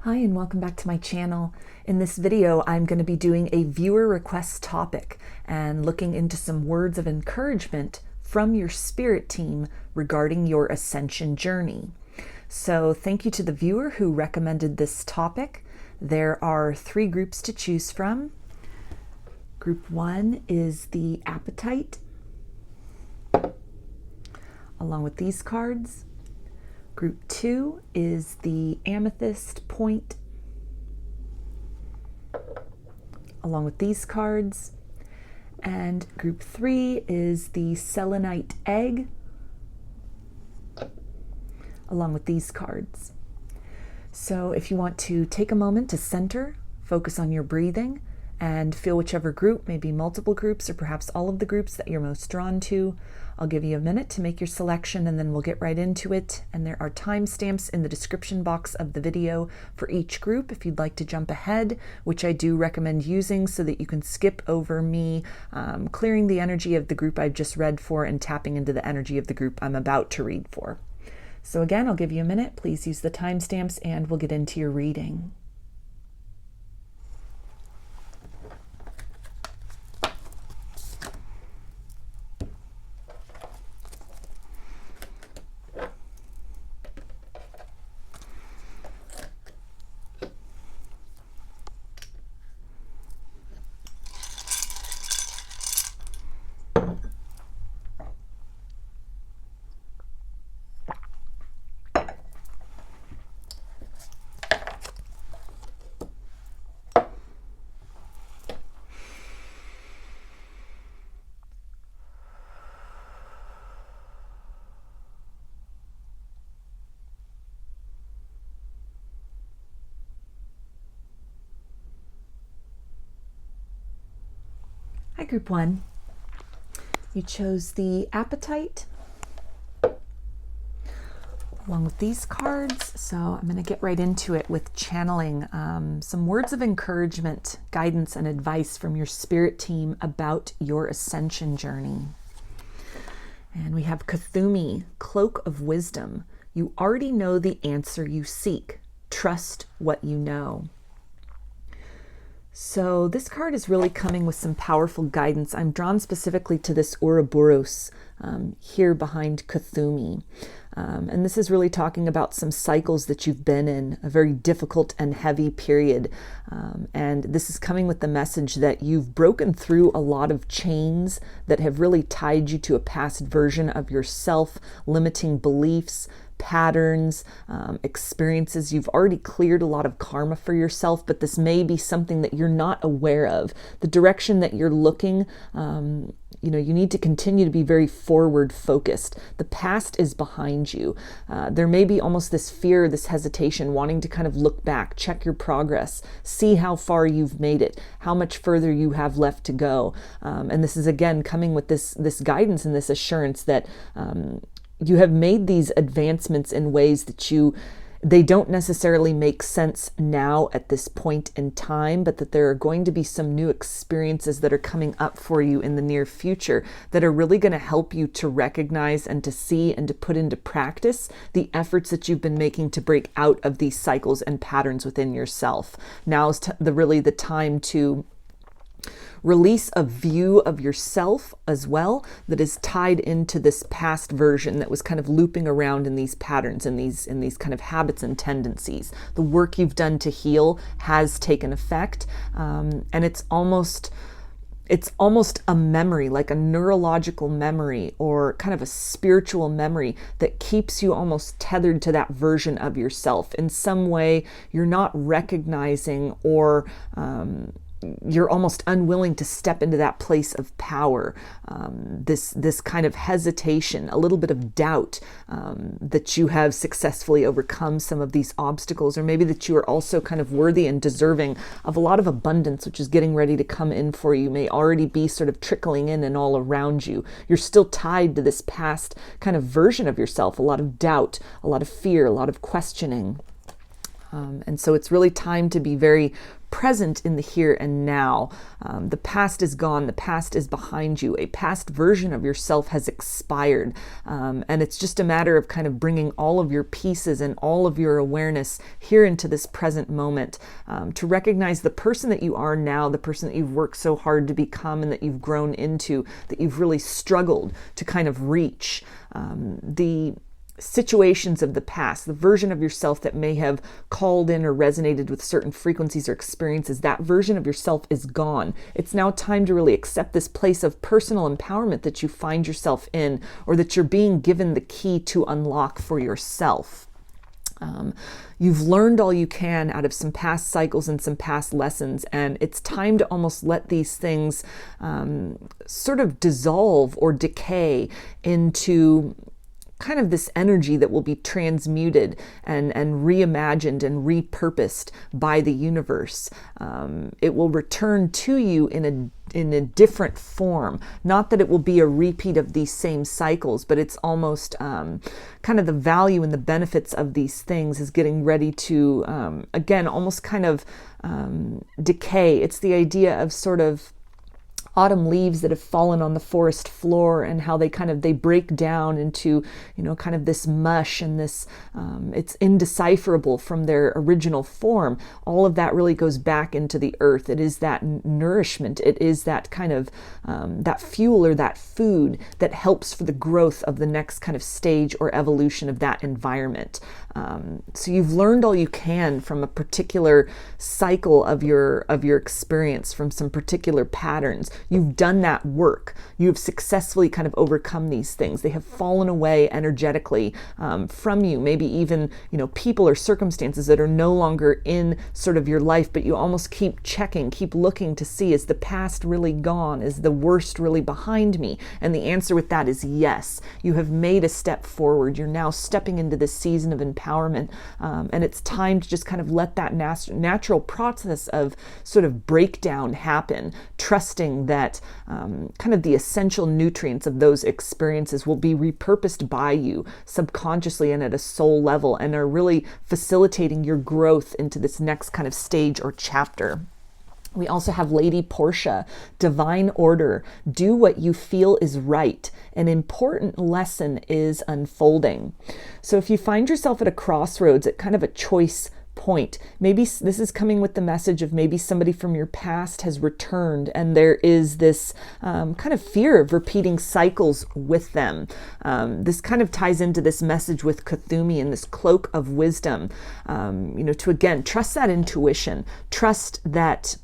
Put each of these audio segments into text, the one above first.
Hi and welcome back to my channel. In this video, I'm going to be doing a viewer request topic and looking into some words of encouragement from your spirit team regarding your ascension journey. So thank you to the viewer who recommended this topic. There are 3 groups to choose from. Group 1 is the Apatite, along with these cards. Group 2 is the Amethyst point, along with these cards. And group 3 is the Selenite egg, along with these cards. So if you want to take a moment to center, focus on your breathing, and feel whichever group, maybe multiple groups or perhaps all of the groups that you're most drawn to. I'll give you a minute to make your selection and then we'll get right into it. And there are timestamps in the description box of the video for each group if you'd like to jump ahead, which I do recommend using so that you can skip over me clearing the energy of the group I've just read for and tapping into the energy of the group I'm about to read for. So again, I'll give you a minute. Please use the timestamps and we'll get into your reading. Hi, Group 1. You chose the Apatite along with these cards. So I'm going to get right into it with channeling some words of encouragement, guidance, and advice from your spirit team about your ascension journey. And we have Kathumi, Cloak of Wisdom. You already know the answer you seek. Trust what you know. So this card is really coming with some powerful guidance. I'm drawn specifically to this Ouroboros here behind Kathumi. And this is really talking about some cycles that you've been in, a very difficult and heavy period. And this is coming with the message that you've broken through a lot of chains that have really tied you to a past version of yourself, limiting beliefs, patterns, experiences. You've already cleared a lot of karma for yourself, but this may be something that you're not aware of. The direction that you're looking, you need to continue to be very forward focused. The past is behind you. There may be almost this fear, this hesitation, wanting to kind of look back, check your progress, see how far you've made it, how much further you have left to go. And this is again coming with this guidance and this assurance that you have made these advancements in ways that they don't necessarily make sense now at this point in time, but that there are going to be some new experiences that are coming up for you in the near future that are really going to help you to recognize and to see and to put into practice the efforts that you've been making to break out of these cycles and patterns within yourself. Now is really the time to release a view of yourself as well that is tied into this past version that was kind of looping around in these patterns and these kind of habits and tendencies. The work you've done to heal has taken effect, and it's almost a memory, like a neurological memory or kind of a spiritual memory that keeps you almost tethered to that version of yourself. In some way, you're not recognizing or you're almost unwilling to step into that place of power, this kind of hesitation, a little bit of doubt that you have successfully overcome some of these obstacles, or maybe that you are also kind of worthy and deserving of a lot of abundance, which is getting ready to come in for you, may already be sort of trickling in and all around you. You're still tied to this past kind of version of yourself, a lot of doubt, a lot of fear, a lot of questioning. And so it's really time to be very present in the here and now. The past is gone. The past is behind you. A past version of yourself has expired. And it's just a matter of kind of bringing all of your pieces and all of your awareness here into this present moment, to recognize the person that you are now, the person that you've worked so hard to become and that you've grown into, that you've really struggled to kind of reach. The situations of the past, the version of yourself that may have called in or resonated with certain frequencies or experiences, that version of yourself is gone. It's now time to really accept this place of personal empowerment that you find yourself in, or that you're being given the key to unlock for yourself. You've learned all you can out of some past cycles and some past lessons, and it's time to almost let these things sort of dissolve or decay into kind of this energy that will be transmuted and reimagined and repurposed by the universe. It will return to you in a different form. Not that it will be a repeat of these same cycles, but it's almost kind of the value and the benefits of these things is getting ready to, again, almost kind of decay. It's the idea of sort of autumn leaves that have fallen on the forest floor, and how they break down into, kind of this mush, and this, it's indecipherable from their original form. All of that really goes back into the earth. It is that nourishment. It is that kind of, that fuel or that food that helps for the growth of the next kind of stage or evolution of that environment. So you've learned all you can from a particular cycle of your experience, from some particular patterns. You've done that work. You've successfully kind of overcome these things. They have fallen away energetically from you. Maybe even, people or circumstances that are no longer in sort of your life, but you almost keep checking, keep looking to see, is the past really gone? Is the worst really behind me? And the answer with that is yes. You have made a step forward. You're now stepping into this season of empowerment. And it's time to just kind of let that natural process of sort of breakdown happen, trusting that kind of the essential nutrients of those experiences will be repurposed by you subconsciously and at a soul level, and are really facilitating your growth into this next kind of stage or chapter. We also have Lady Portia, divine order. Do what you feel is right. An important lesson is unfolding. So if you find yourself at a crossroads, at kind of a choice point, maybe this is coming with the message of maybe somebody from your past has returned, and there is this kind of fear of repeating cycles with them. This kind of ties into this message with Cthulhu and this cloak of wisdom, to again trust that intuition, trust that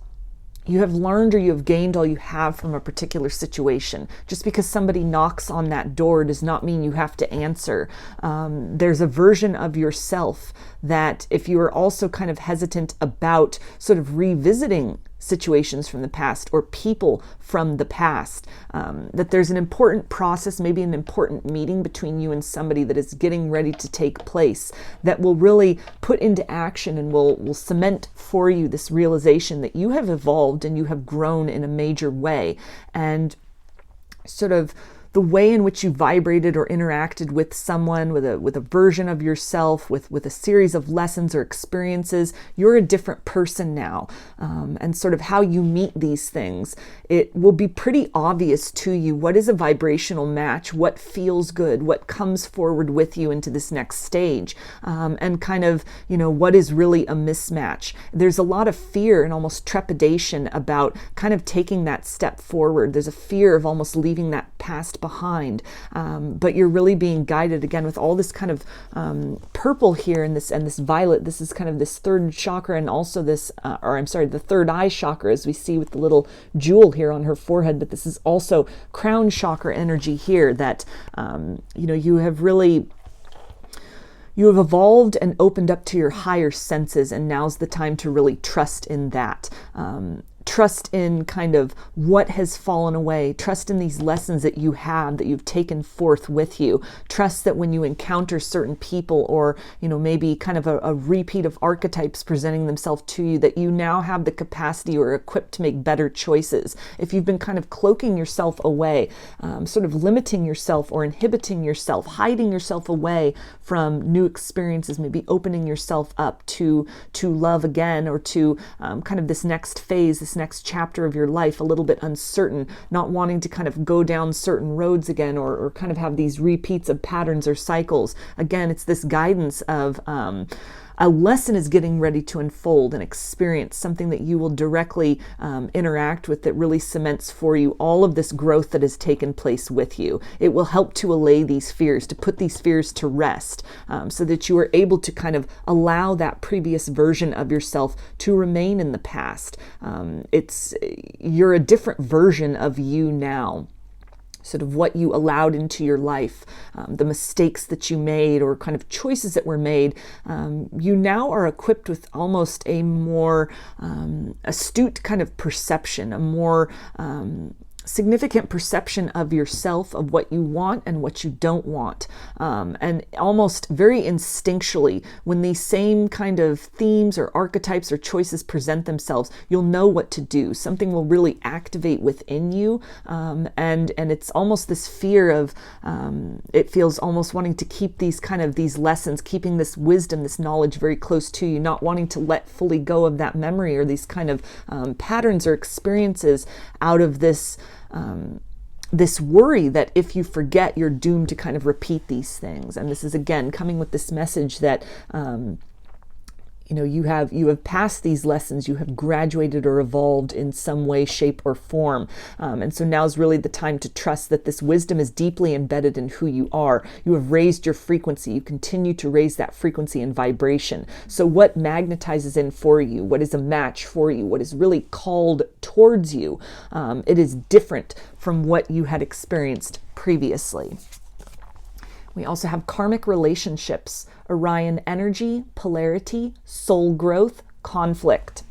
you have learned or you have gained all you have from a particular situation. Just because somebody knocks on that door does not mean you have to answer. There's a version of yourself that, if you are also kind of hesitant about sort of revisiting situations from the past or people from the past, that there's an important process, maybe an important meeting between you and somebody that is getting ready to take place, that will really put into action and will cement for you this realization that you have evolved and you have grown in a major way. And sort of the way in which you vibrated or interacted with someone, with a version of yourself, with a series of lessons or experiences, you're a different person now. And sort of how you meet these things, it will be pretty obvious to you what is a vibrational match, what feels good, what comes forward with you into this next stage, and kind of, what is really a mismatch. There's a lot of fear and almost trepidation about kind of taking that step forward. There's a fear of almost leaving that past behind, but you're really being guided again with all this kind of purple here and this violet. This is kind of this third chakra, and also this, the third eye chakra, as we see with the little jewel here on her forehead. But this is also crown chakra energy here that you have evolved and opened up to your higher senses, and now's the time to really trust in that. trust in kind of what has fallen away. Trust in these lessons that you have, that you've taken forth with you. Trust that when you encounter certain people, or, maybe kind of a repeat of archetypes presenting themselves to you, that you now have the capacity or equipped to make better choices. If you've been kind of cloaking yourself away, sort of limiting yourself or inhibiting yourself, hiding yourself away from new experiences, maybe opening yourself up to love again, or to kind of this next phase, this next chapter of your life, a little bit uncertain, not wanting to kind of go down certain roads again, or kind of have these repeats of patterns or cycles. Again, it's this guidance of a lesson is getting ready to unfold and experience, something that you will directly interact with, that really cements for you all of this growth that has taken place with you. It will help to allay these fears, to put these fears to rest, so that you are able to kind of allow that previous version of yourself to remain in the past. You're a different version of you now. Sort of what you allowed into your life, the mistakes that you made, or kind of choices that were made, you now are equipped with almost a more astute kind of perception, a more significant perception of yourself, of what you want and what you don't want. And almost very instinctually, when these same kind of themes or archetypes or choices present themselves, you'll know what to do. Something will really activate within you. And it's almost this fear of, it feels almost wanting to keep these lessons, keeping this wisdom, this knowledge very close to you, not wanting to let fully go of that memory or these kind of patterns or experiences, out of this worry that if you forget, you're doomed to kind of repeat these things. And this is, again, coming with this message that you have passed these lessons, you have graduated or evolved in some way, shape, or form. And so now is really the time to trust that this wisdom is deeply embedded in who you are. You have raised your frequency. You continue to raise that frequency and vibration. So what magnetizes in for you, what is a match for you, what is really called towards you, it is different from what you had experienced previously. We also have karmic relationships, Orion energy, polarity, soul growth, conflict.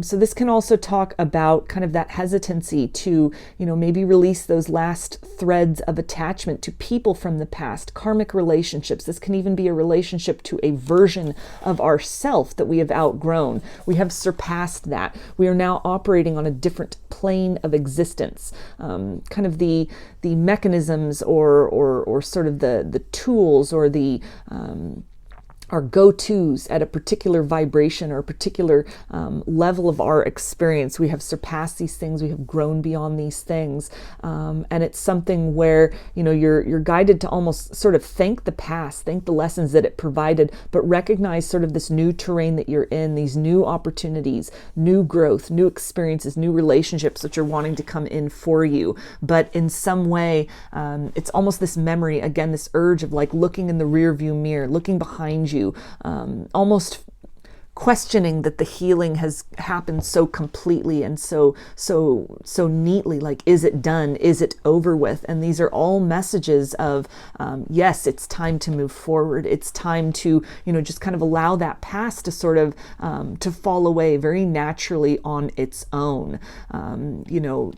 So this can also talk about kind of that hesitancy to, maybe release those last threads of attachment to people from the past, karmic relationships. This can even be a relationship to a version of ourself that we have outgrown. We have surpassed that. We are now operating on a different plane of existence. Kind of the mechanisms or sort of the tools or the our go-tos at a particular vibration or a particular level of our experience. We have surpassed these things. We have grown beyond these things. And it's something where, you're guided to almost sort of thank the past, thank the lessons that it provided, but recognize sort of this new terrain that you're in, these new opportunities, new growth, new experiences, new relationships that you're wanting to come in for you. But in some way, it's almost this memory, again, this urge of like looking in the rear view mirror, looking behind you, almost questioning that the healing has happened so completely and so neatly. Like, is it done? Is it over with? And these are all messages of, yes, it's time to move forward. It's time to, just kind of allow that past to sort of, to fall away very naturally on its own.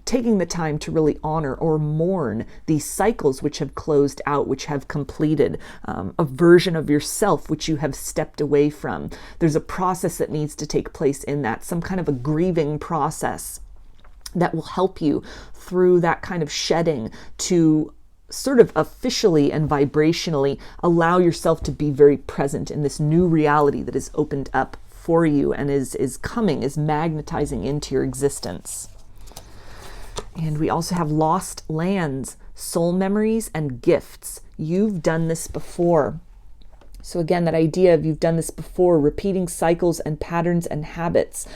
Taking the time to really honor or mourn these cycles which have closed out, which have completed, a version of yourself which you have stepped away from. There's a process that needs to take place in that, some kind of a grieving process that will help you through that kind of shedding to sort of officially and vibrationally allow yourself to be very present in this new reality that is opened up for you and is magnetizing into your existence. And we also have lost lands, soul memories, and gifts. You've done this before. So again, that idea of you've done this before, repeating cycles and patterns and habits.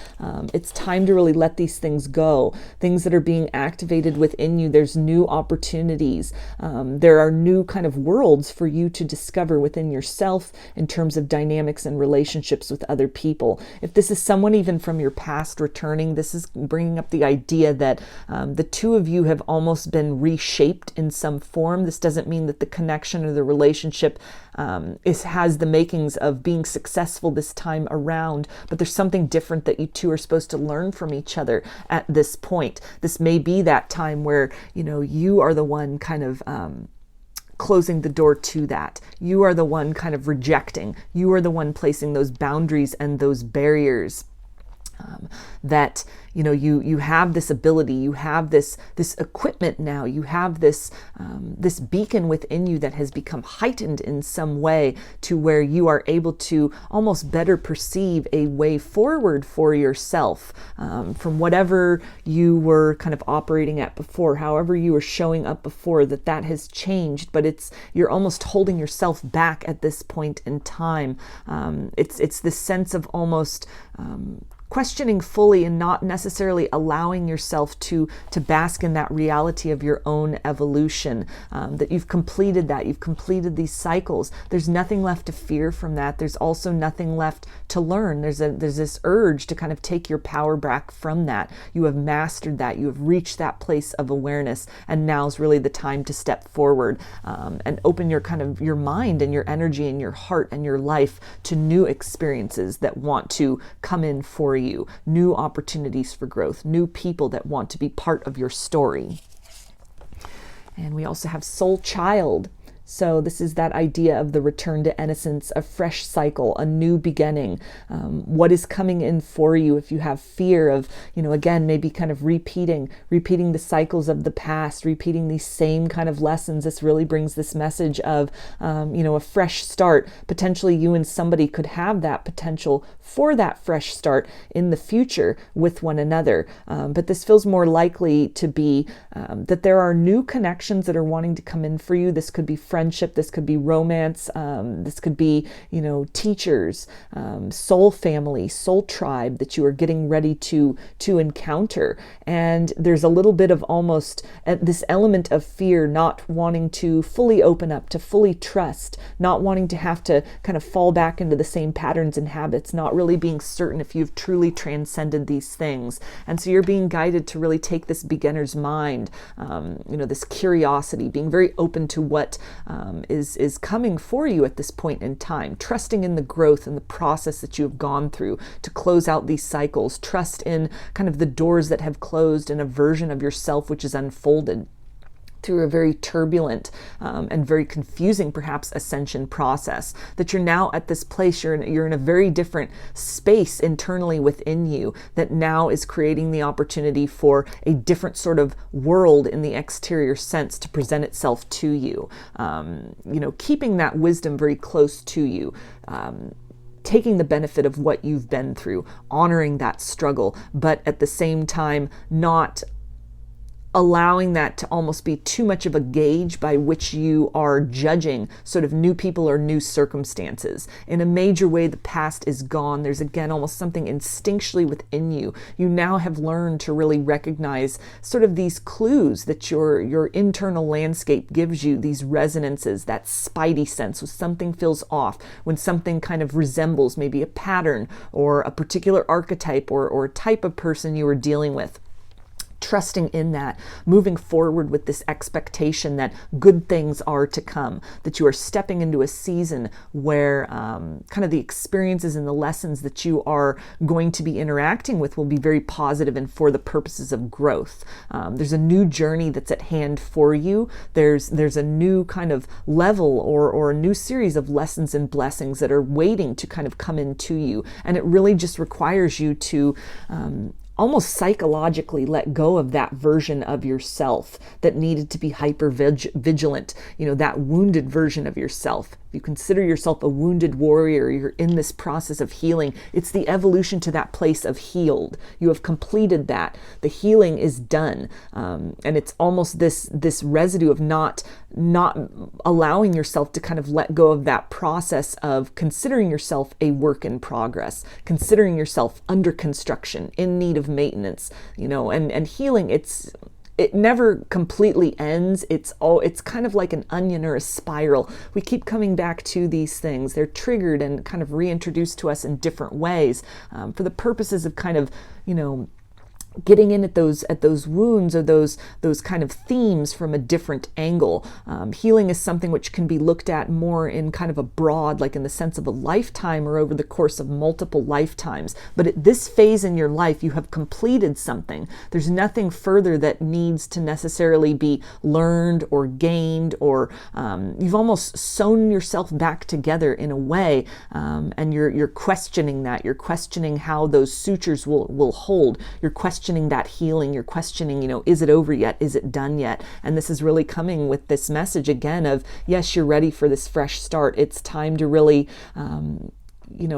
It's time to really let these things go. Things that are being activated within you. There's new opportunities. There are new kind of worlds for you to discover within yourself in terms of dynamics and relationships with other people. If this is someone even from your past returning, this is bringing up the idea that the two of you have almost been reshaped in some form. This doesn't mean that the connection or the relationship has the makings of being successful this time around, but there's something different that you two are supposed to learn from each other at this point. This may be that time where, you are the one kind of closing the door to that. You are the one kind of rejecting. You are the one placing those boundaries and those barriers. That you have this ability, you have this equipment now, you have this beacon within you that has become heightened in some way to where you are able to almost better perceive a way forward for yourself from whatever you were kind of operating at before, however you were showing up before, that has changed, but you're almost holding yourself back at this point in time. It's this sense of almost questioning fully and not necessarily allowing yourself to bask in that reality of your own evolution, that you've completed these cycles. There's nothing left to fear from that. There's also nothing left to learn. There's this urge to kind of take your power back from that. You have mastered that. You have reached that place of awareness, and now's really the time to step forward and open your mind and your energy and your heart and your life to new experiences that want to come in for you, new opportunities for growth, new people that want to be part of your story. And we also have Soul Child. So this is that idea of the return to innocence, a fresh cycle, a new beginning. What is coming in for you if you have fear of, again, maybe kind of repeating the cycles of the past, repeating these same kind of lessons. This really brings this message of, a fresh start. Potentially you and somebody could have that potential for that fresh start in the future with one another. But this feels more likely to be that there are new connections that are wanting to come in for you. This could be friendship, this could be romance, this could be, teachers, soul family, soul tribe that you are getting ready to encounter. And there's a little bit of almost this element of fear, not wanting to fully open up, to fully trust, not wanting to have to kind of fall back into the same patterns and habits, not really being certain if you've truly transcended these things. And so you're being guided to really take this beginner's mind, this curiosity, being very open to what is coming for you at this point in time, trusting in the growth and the process that you have gone through to close out these cycles, trust in kind of the doors that have closed and a version of yourself which is unfolded through a very turbulent and very confusing, perhaps, ascension process, that you're now at this place, you're in a very different space internally within you that now is creating the opportunity for a different sort of world in the exterior sense to present itself to you. Keeping that wisdom very close to you. Taking the benefit of what you've been through, honoring that struggle, but at the same time not allowing that to almost be too much of a gauge by which you are judging sort of new people or new circumstances. In a major way, the past is gone. There's again almost something instinctually within you. You now have learned to really recognize sort of these clues that your internal landscape gives you, these resonances, that spidey sense when something feels off, when something kind of resembles maybe a pattern or a particular archetype or a type of person you are dealing with. Trusting in that, moving forward with this expectation that good things are to come, that you are stepping into a season where kind of the experiences and the lessons that you are going to be interacting with will be very positive and for the purposes of growth. There's a new journey that's at hand for you. There's a new kind of level or a new series of lessons and blessings that are waiting to kind of come into you. And it really just requires you to almost psychologically let go of that version of yourself that needed to be hyper vigilant, that wounded version of yourself. If you consider yourself a wounded warrior, you're in this process of healing. It's the evolution to that place of healed. You have completed that. The healing is done. And it's almost this residue of not allowing yourself to kind of let go of that process of considering yourself a work in progress, considering yourself under construction, in need of maintenance, and healing. It never completely ends. It's kind of like an onion or a spiral. We keep coming back to these things. They're triggered and kind of reintroduced to us in different ways for the purposes of kind of, getting in at those wounds or those kind of themes from a different angle. Healing is something which can be looked at more in kind of a broad, like in the sense of a lifetime or over the course of multiple lifetimes. But at this phase in your life, you have completed something. There's nothing further that needs to necessarily be learned or gained, or you've almost sewn yourself back together in a way, and you're questioning that. You're questioning how those sutures will hold. You're questioning that healing. You're questioning, is it over yet? Is it done yet? And this is really coming with this message again of, yes, you're ready for this fresh start. It's time to really,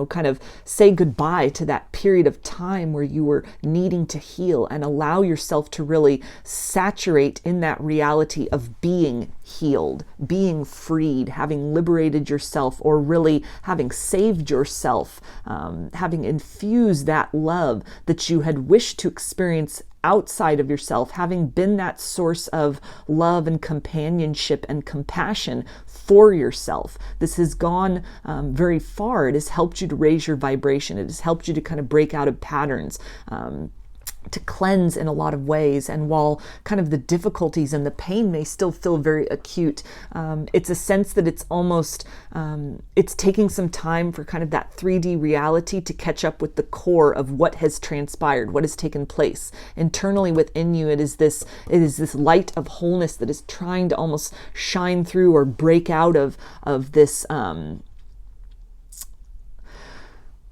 kind of say goodbye to that period of time where you were needing to heal, and allow yourself to really saturate in that reality of being healed, being freed, having liberated yourself, or really having saved yourself, having infused that love that you had wished to experience outside of yourself, having been that source of love and companionship and compassion for yourself. This has gone very far. It has helped you to raise your vibration. It has helped you to kind of break out of patterns, to cleanse in a lot of ways. And while kind of the difficulties and the pain may still feel very acute, it's a sense that it's almost, it's taking some time for kind of that 3D reality to catch up with the core of what has transpired, what has taken place. Internally within you, it is this light of wholeness that is trying to almost shine through or break out of this,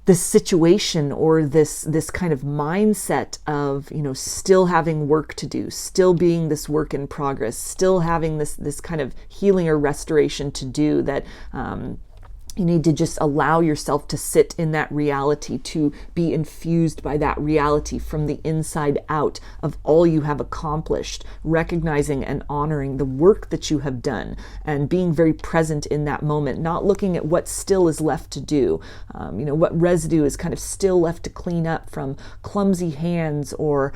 this situation, or this kind of mindset of, still having work to do, still being this work in progress, still having this kind of healing or restoration to do, that you need to just allow yourself to sit in that reality, to be infused by that reality from the inside out of all you have accomplished, recognizing and honoring the work that you have done, and being very present in that moment, not looking at what still is left to do, what residue is kind of still left to clean up from clumsy hands, or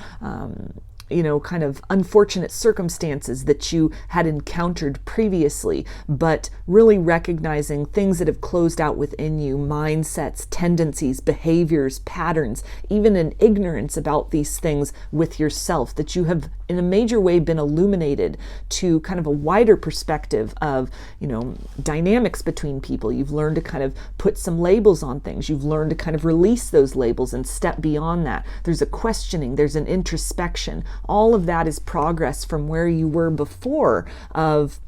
kind of unfortunate circumstances that you had encountered previously, but really recognizing things that have closed out within you, mindsets, tendencies, behaviors, patterns, even an ignorance about these things with yourself, that you have in a major way been illuminated to kind of a wider perspective of, dynamics between people. You've learned to kind of put some labels on things. You've learned to kind of release those labels and step beyond that. There's a questioning, there's an introspection. All of that is progress from where you were before, of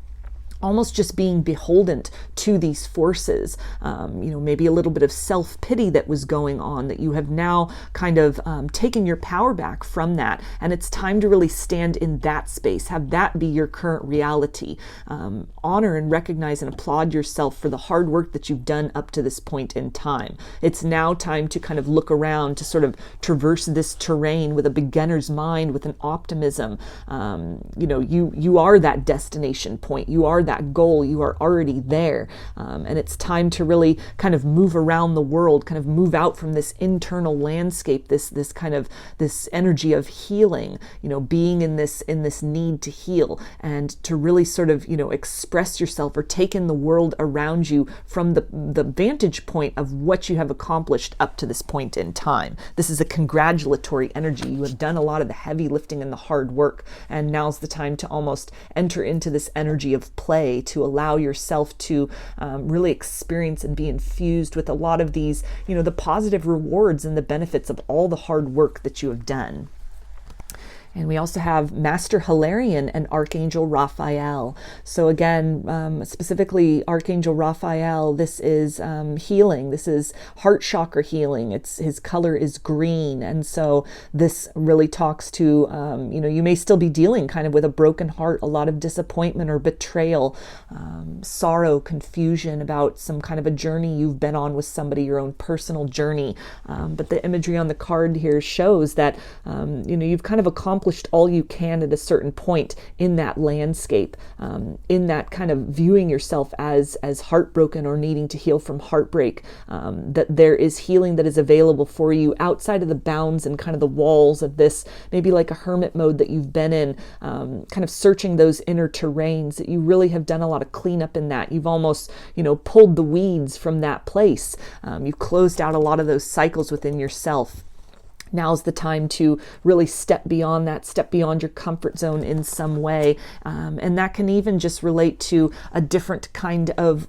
almost just being beholden to these forces, maybe a little bit of self-pity that was going on, that you have now kind of taken your power back from that. And it's time to really stand in that space, have that be your current reality. Honor and recognize and applaud yourself for the hard work that you've done up to this point in time. It's now time to kind of look around, to sort of traverse this terrain with a beginner's mind, with an optimism. You are that destination point. You are that goal. You are already there. And it's time to really kind of move around the world, kind of move out from this internal landscape, this energy of healing, being in this need to heal, and to really sort of, express yourself or take in the world around you from the vantage point of what you have accomplished up to this point in time. This is a congratulatory energy. You have done a lot of the heavy lifting and the hard work, and now's the time to almost enter into this energy of play, to allow yourself to really experience and be infused with a lot of these, the positive rewards and the benefits of all the hard work that you have done. And we also have Master Hilarion and Archangel Raphael. So again, specifically Archangel Raphael, this is healing. This is heart chakra healing. His color is green. And so this really talks to, you may still be dealing kind of with a broken heart, a lot of disappointment or betrayal, sorrow, confusion about some kind of a journey you've been on with somebody, your own personal journey. But the imagery on the card here shows that, you've kind of accomplished all you can at a certain point in that landscape, in that kind of viewing yourself as heartbroken or needing to heal from heartbreak, that there is healing that is available for you outside of the bounds and kind of the walls of this, maybe like a hermit mode that you've been in, kind of searching those inner terrains, that you really have done a lot of cleanup in that. You've almost, pulled the weeds from that place. You've closed out a lot of those cycles within yourself. Now's the time to really step beyond that, step beyond your comfort zone in some way. And that can even just relate to a different kind of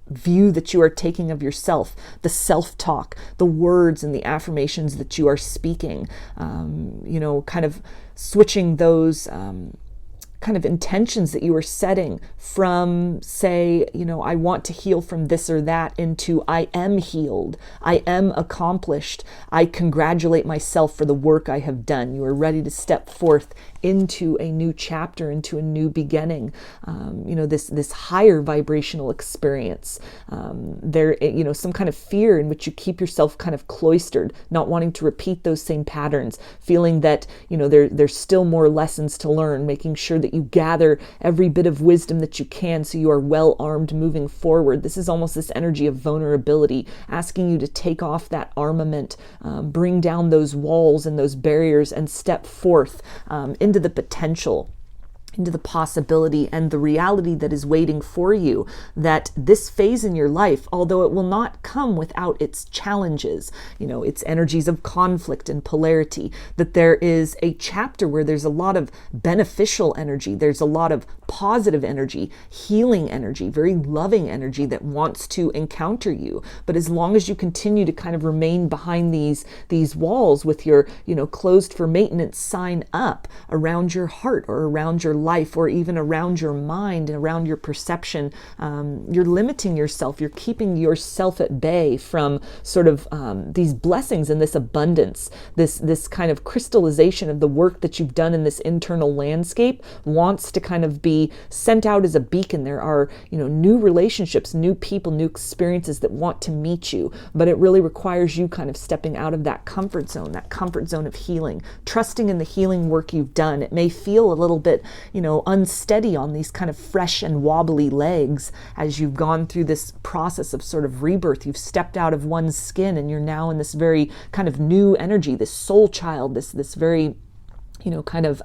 view that you are taking of yourself, the self-talk, the words and the affirmations that you are speaking, kind of switching those kind of intentions that you are setting from, say, I want to heal from this or that, into I am healed, I am accomplished, I congratulate myself for the work I have done. You are ready to step forth into a new chapter, into a new beginning, this higher vibrational experience. Some kind of fear in which you keep yourself kind of cloistered, not wanting to repeat those same patterns, feeling that, there's still more lessons to learn, making sure that you gather every bit of wisdom that you can so you are well armed moving forward. This is almost this energy of vulnerability, asking you to take off that armament, bring down those walls and those barriers, and step forth into the potential, into the possibility and the reality that is waiting for you. That this phase in your life, although it will not come without its challenges, its energies of conflict and polarity, that there is a chapter where there's a lot of beneficial energy, there's a lot of positive energy, healing energy, very loving energy that wants to encounter you. But as long as you continue to kind of remain behind these walls with your, closed for maintenance sign up around your heart or around your life, or even around your mind and around your perception, you're limiting yourself. You're keeping yourself at bay from sort of these blessings and this abundance, this kind of crystallization of the work that you've done in this internal landscape wants to kind of be sent out as a beacon. There are, new relationships, new people, new experiences that want to meet you, but it really requires you kind of stepping out of that comfort zone of healing, trusting in the healing work you've done. It may feel a little bit, unsteady on these kind of fresh and wobbly legs as you've gone through this process of sort of rebirth. You've stepped out of one's skin and you're now in this very kind of new energy, this soul child, this very kind of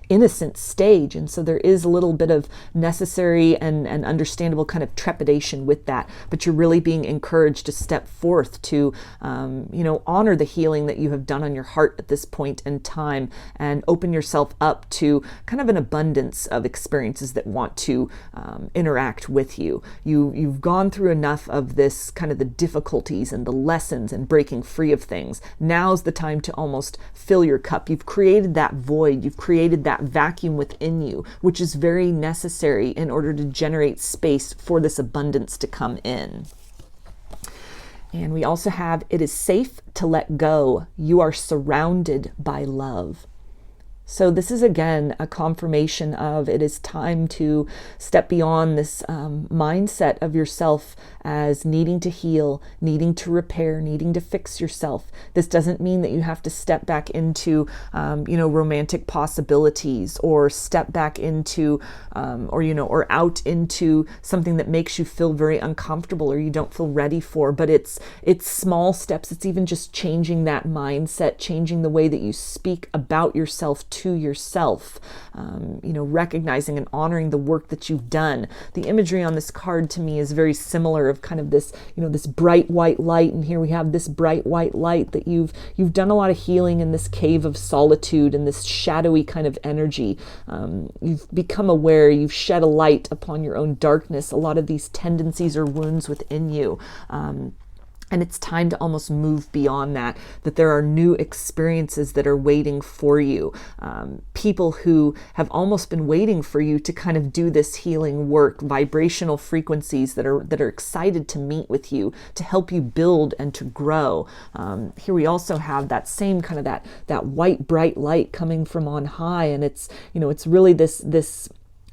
innocent stage. And so there is a little bit of necessary and understandable kind of trepidation with that. But you're really being encouraged to step forth to, honor the healing that you have done on your heart at this point in time, and open yourself up to kind of an abundance of experiences that want to interact with you. You've gone through enough of this kind of the difficulties and the lessons and breaking free of things. Now's the time to almost fill your cup. You've created that void, you've created that vacuum within you, which is very necessary in order to generate space for this abundance to come in. And we also have, it is safe to let go. You are surrounded by love. So this is again a confirmation of it is time to step beyond this mindset of yourself as needing to heal, needing to repair, needing to fix yourself. This doesn't mean that you have to step back into romantic possibilities, or step back into or out into something that makes you feel very uncomfortable or you don't feel ready for. But it's small steps. It's even just changing that mindset, changing the way that you speak about yourself to yourself, recognizing and honoring the work that you've done. The imagery on this card to me is very similar of kind of this, this bright white light. And here we have this bright white light that you've done a lot of healing in this cave of solitude and this shadowy kind of energy. You've become aware, you've shed a light upon your own darkness, a lot of these tendencies or wounds within you. And it's time to almost move beyond that there are new experiences that are waiting for you. People who have almost been waiting for you to kind of do this healing work, vibrational frequencies that are excited to meet with you, to help you build and to grow. Here we also have that same kind of that white bright light coming from on high. And it's really this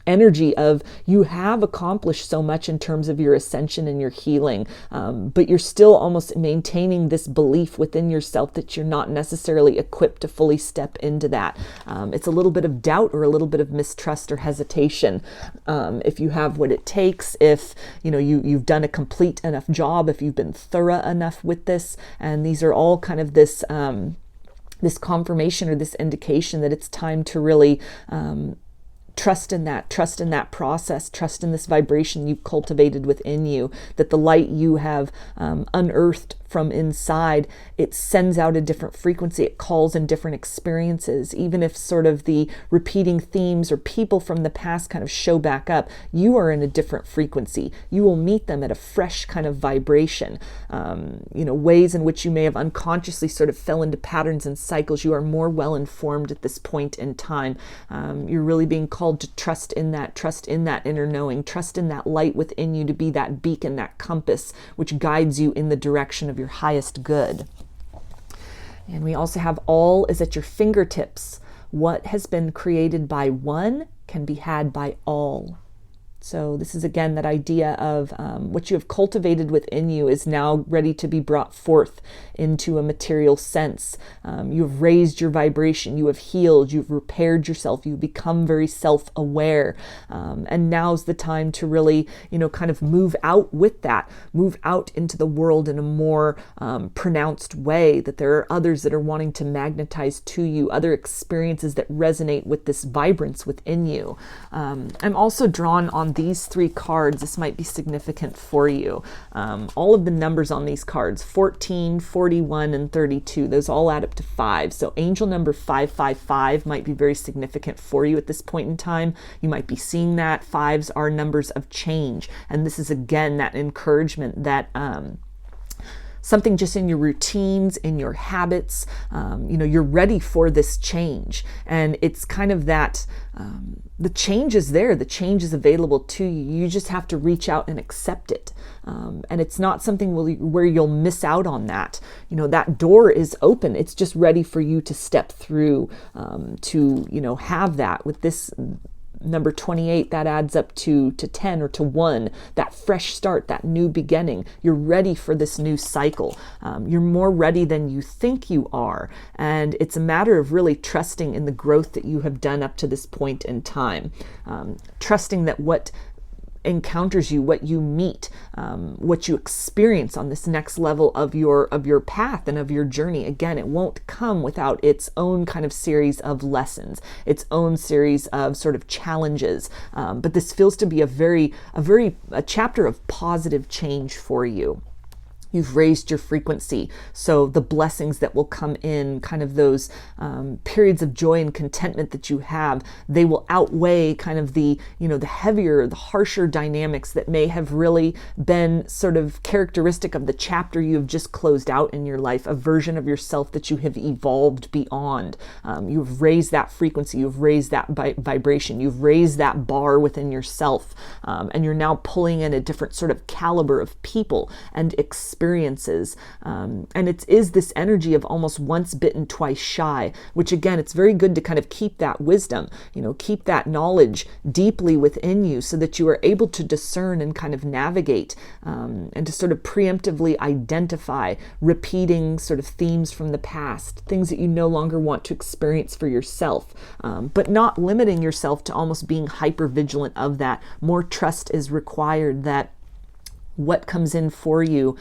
energy of you have accomplished so much in terms of your ascension and your healing, but you're still almost maintaining this belief within yourself that you're not necessarily equipped to fully step into that. It's a little bit of doubt or a little bit of mistrust or hesitation. If you have what it takes, if you've done a complete enough job, if you've been thorough enough with this, and these are all kind of this confirmation or this indication that it's time to really Trust in that process, trust in this vibration you've cultivated within you, that the light you have unearthed from inside, it sends out a different frequency. It calls in different experiences. Even if sort of the repeating themes or people from the past kind of show back up, you are in a different frequency. You will meet them at a fresh kind of vibration. Ways in which you may have unconsciously sort of fell into patterns and cycles. You are more well informed at this point in time. You're really being called to trust in that inner knowing, trust in that light within you to be that beacon, that compass, which guides you in the direction of your highest good. And we also have all is at your fingertips. What has been created by one can be had by all. So this is again that idea of what you have cultivated within you is now ready to be brought forth into a material sense. You have raised your vibration, you have healed, you've repaired yourself, you've become very self-aware. And now's the time to really, kind of move out with that, move out into the world in a more pronounced way, that there are others that are wanting to magnetize to you, other experiences that resonate with this vibrance within you. I'm also drawn on these 3 cards. This might be significant for you. All of the numbers on these cards, 14, 41, and 32, those all add up to 5. So angel number 555 might be very significant for you at this point in time. You might be seeing that. 5s are numbers of change. And this is again that encouragement that something just in your routines, in your habits, you're ready for this change. And it's kind of that, the change is there, the change is available to you. You just have to reach out and accept it. And it's not something where you'll miss out on that. That door is open. It's just ready for you to step through, to have that. With this number 28, that adds up to 10 or to 1, that fresh start, that new beginning. You're ready for this new cycle. You're more ready than you think you are. And it's a matter of really trusting in the growth that you have done up to this point in time. Trusting that what encounters you, what you meet, what you experience on this next level of your path and of your journey. Again, it won't come without its own kind of series of lessons, its own series of sort of challenges. But this feels to be a chapter of positive change for you. You've raised your frequency. So the blessings that will come in, kind of those periods of joy and contentment that you have, they will outweigh kind of the heavier, the harsher dynamics that may have really been sort of characteristic of the chapter you have just closed out in your life, a version of yourself that you have evolved beyond. You've raised that frequency, you've raised that vibration, you've raised that bar within yourself, and you're now pulling in a different sort of caliber of people and experiences. And it is this energy of almost once bitten, twice shy, which again, it's very good to kind of keep that wisdom, keep that knowledge deeply within you so that you are able to discern and kind of navigate, and to sort of preemptively identify repeating sort of themes from the past, things that you no longer want to experience for yourself, but not limiting yourself to almost being hyper vigilant of that. More trust is required that what comes in for you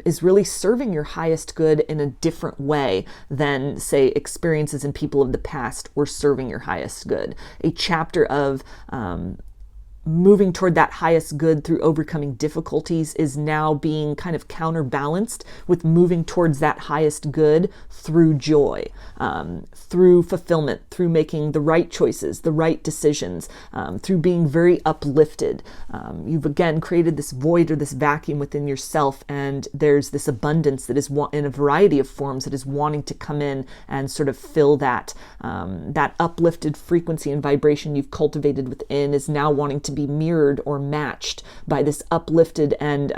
is really serving your highest good in a different way than, say, experiences and people of the past were serving your highest good. A chapter of moving toward that highest good through overcoming difficulties is now being kind of counterbalanced with moving towards that highest good through joy, through fulfillment, through making the right choices, the right decisions, through being very uplifted. You've again created this void or this vacuum within yourself, and there's this abundance that is in a variety of forms that is wanting to come in and sort of fill that uplifted frequency and vibration you've cultivated within is now wanting to be mirrored or matched by this uplifted and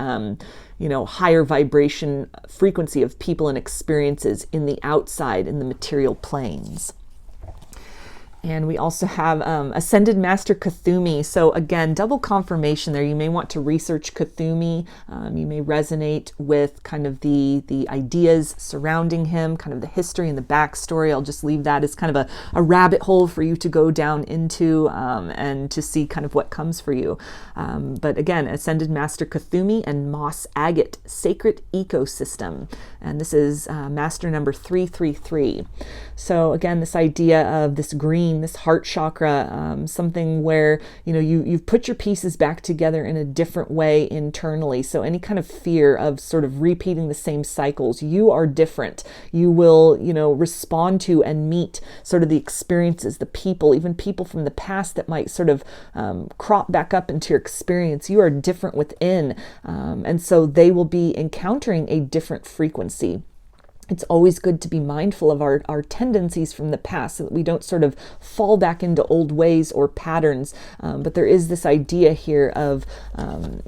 higher vibration frequency of people and experiences in the outside, in the material planes. And we also have Ascended Master Kuthumi. So again, double confirmation there. You may want to research Kuthumi. You may resonate with kind of the ideas surrounding him, kind of the history and the backstory. I'll just leave that as kind of a rabbit hole for you to go down into and to see kind of what comes for you. But again, Ascended Master Kuthumi and Moss Agate, Sacred Ecosystem. And this is Master number 333. So again, this idea of this green spleen, this heart chakra, something where, you've put your pieces back together in a different way internally. So any kind of fear of sort of repeating the same cycles, you are different. You will, respond to and meet sort of the experiences, the people, even people from the past that might sort of crop back up into your experience. You are different within. And so they will be encountering a different frequency. It's always good to be mindful of our tendencies from the past so that we don't sort of fall back into old ways or patterns. But there is this idea here of,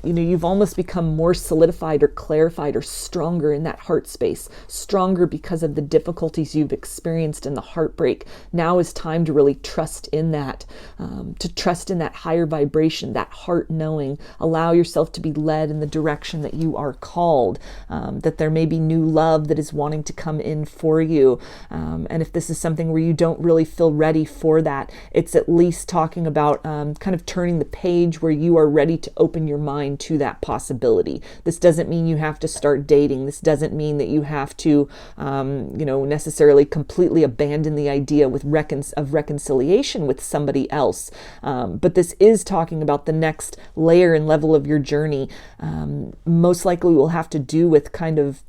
you've almost become more solidified or clarified or stronger in that heart space, stronger because of the difficulties you've experienced and the heartbreak. Now is time to really trust in that, to trust in that higher vibration, that heart knowing. Allow yourself to be led in the direction that you are called, that there may be new love that is wanting to come in for you. And if this is something where you don't really feel ready for that, it's at least talking about kind of turning the page where you are ready to open your mind to that possibility. This doesn't mean you have to start dating. This doesn't mean that you have to, necessarily completely abandon the idea of reconciliation with somebody else. But this is talking about the next layer and level of your journey. Most likely will have to do with kind of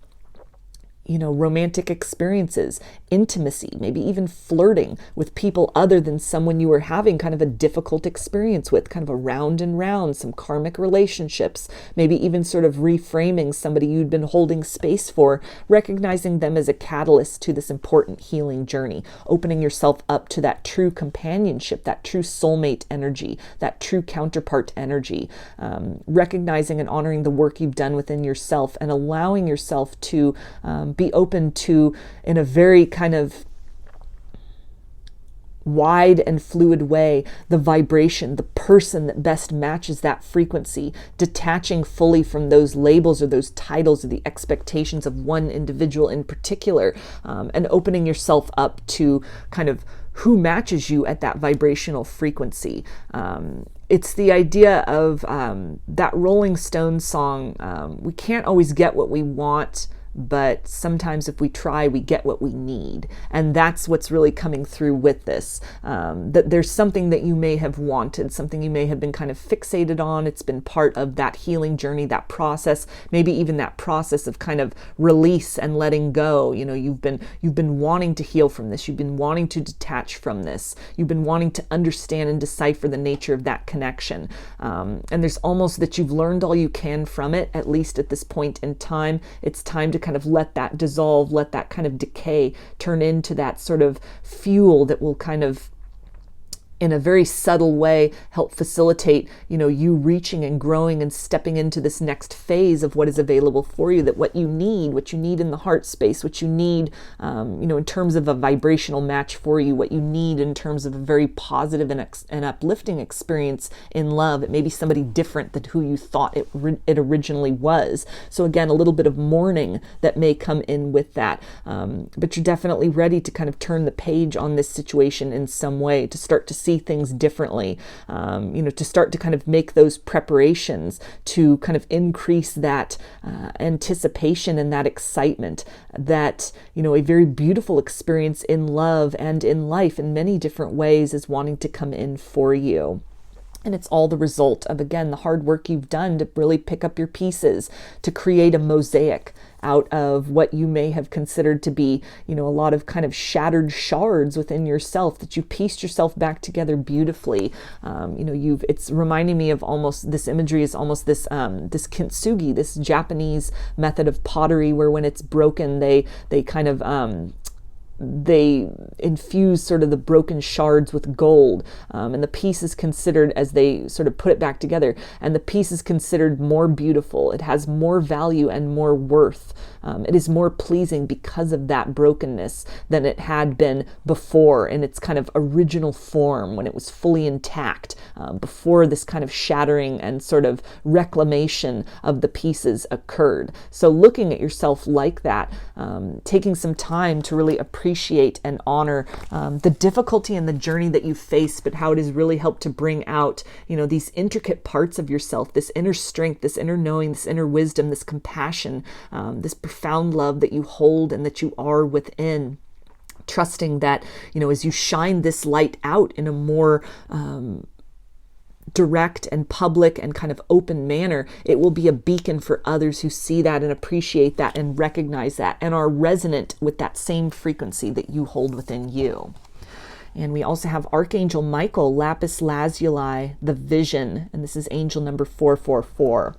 romantic experiences, intimacy, maybe even flirting with people other than someone you were having kind of a difficult experience with, kind of a round and round, some karmic relationships, maybe even sort of reframing somebody you'd been holding space for, recognizing them as a catalyst to this important healing journey, opening yourself up to that true companionship, that true soulmate energy, that true counterpart energy, recognizing and honoring the work you've done within yourself and allowing yourself to be open to, in a very kind of wide and fluid way, the vibration, the person that best matches that frequency, detaching fully from those labels or those titles or the expectations of one individual in particular, and opening yourself up to kind of who matches you at that vibrational frequency. It's the idea of that Rolling Stones song, we can't always get what we want, but sometimes if we try, we get what we need. And that's what's really coming through with this, that there's something that you may have wanted, something you may have been kind of fixated on. It's been part of that healing journey, that process, maybe even that process of kind of release and letting go. You've been wanting to heal from this. You've been wanting to detach from this. You've been wanting to understand and decipher the nature of that connection. And there's almost that you've learned all you can from it, at least at this point in time. It's time to kind of let that dissolve, let that kind of decay turn into that sort of fuel that will kind of, in a very subtle way, help facilitate, you reaching and growing and stepping into this next phase of what is available for you, that what you need in the heart space, what you need, in terms of a vibrational match for you, what you need in terms of a very positive and uplifting experience in love. It may be somebody different than who you thought it originally was. So again, a little bit of mourning that may come in with that. But you're definitely ready to kind of turn the page on this situation in some way, to start to see things differently, to start to kind of make those preparations to kind of increase that anticipation and that excitement, that, a very beautiful experience in love and in life in many different ways is wanting to come in for you. And it's all the result of, again, the hard work you've done to really pick up your pieces, to create a mosaic out of what you may have considered to be, a lot of kind of shattered shards within yourself, that you pieced yourself back together beautifully. It's reminding me of almost, this imagery is almost this kintsugi, this Japanese method of pottery, where when it's broken, they kind of, they infuse sort of the broken shards with gold, and the piece is considered, as they sort of put it back together, and the piece is considered more beautiful. It has more value and more worth. It is more pleasing because of that brokenness than it had been before in its kind of original form, when it was fully intact, before this kind of shattering and sort of reclamation of the pieces occurred. So looking at yourself like that, taking some time to really appreciate and honor the difficulty and the journey that you face, but how it has really helped to bring out, these intricate parts of yourself, this inner strength, this inner knowing, this inner wisdom, this compassion, this profound love that you hold and that you are within. Trusting that, as you shine this light out in a more direct and public and kind of open manner, it will be a beacon for others who see that and appreciate that and recognize that and are resonant with that same frequency that you hold within you. And we also have Archangel Michael, Lapis Lazuli, the Vision, and this is angel number 444.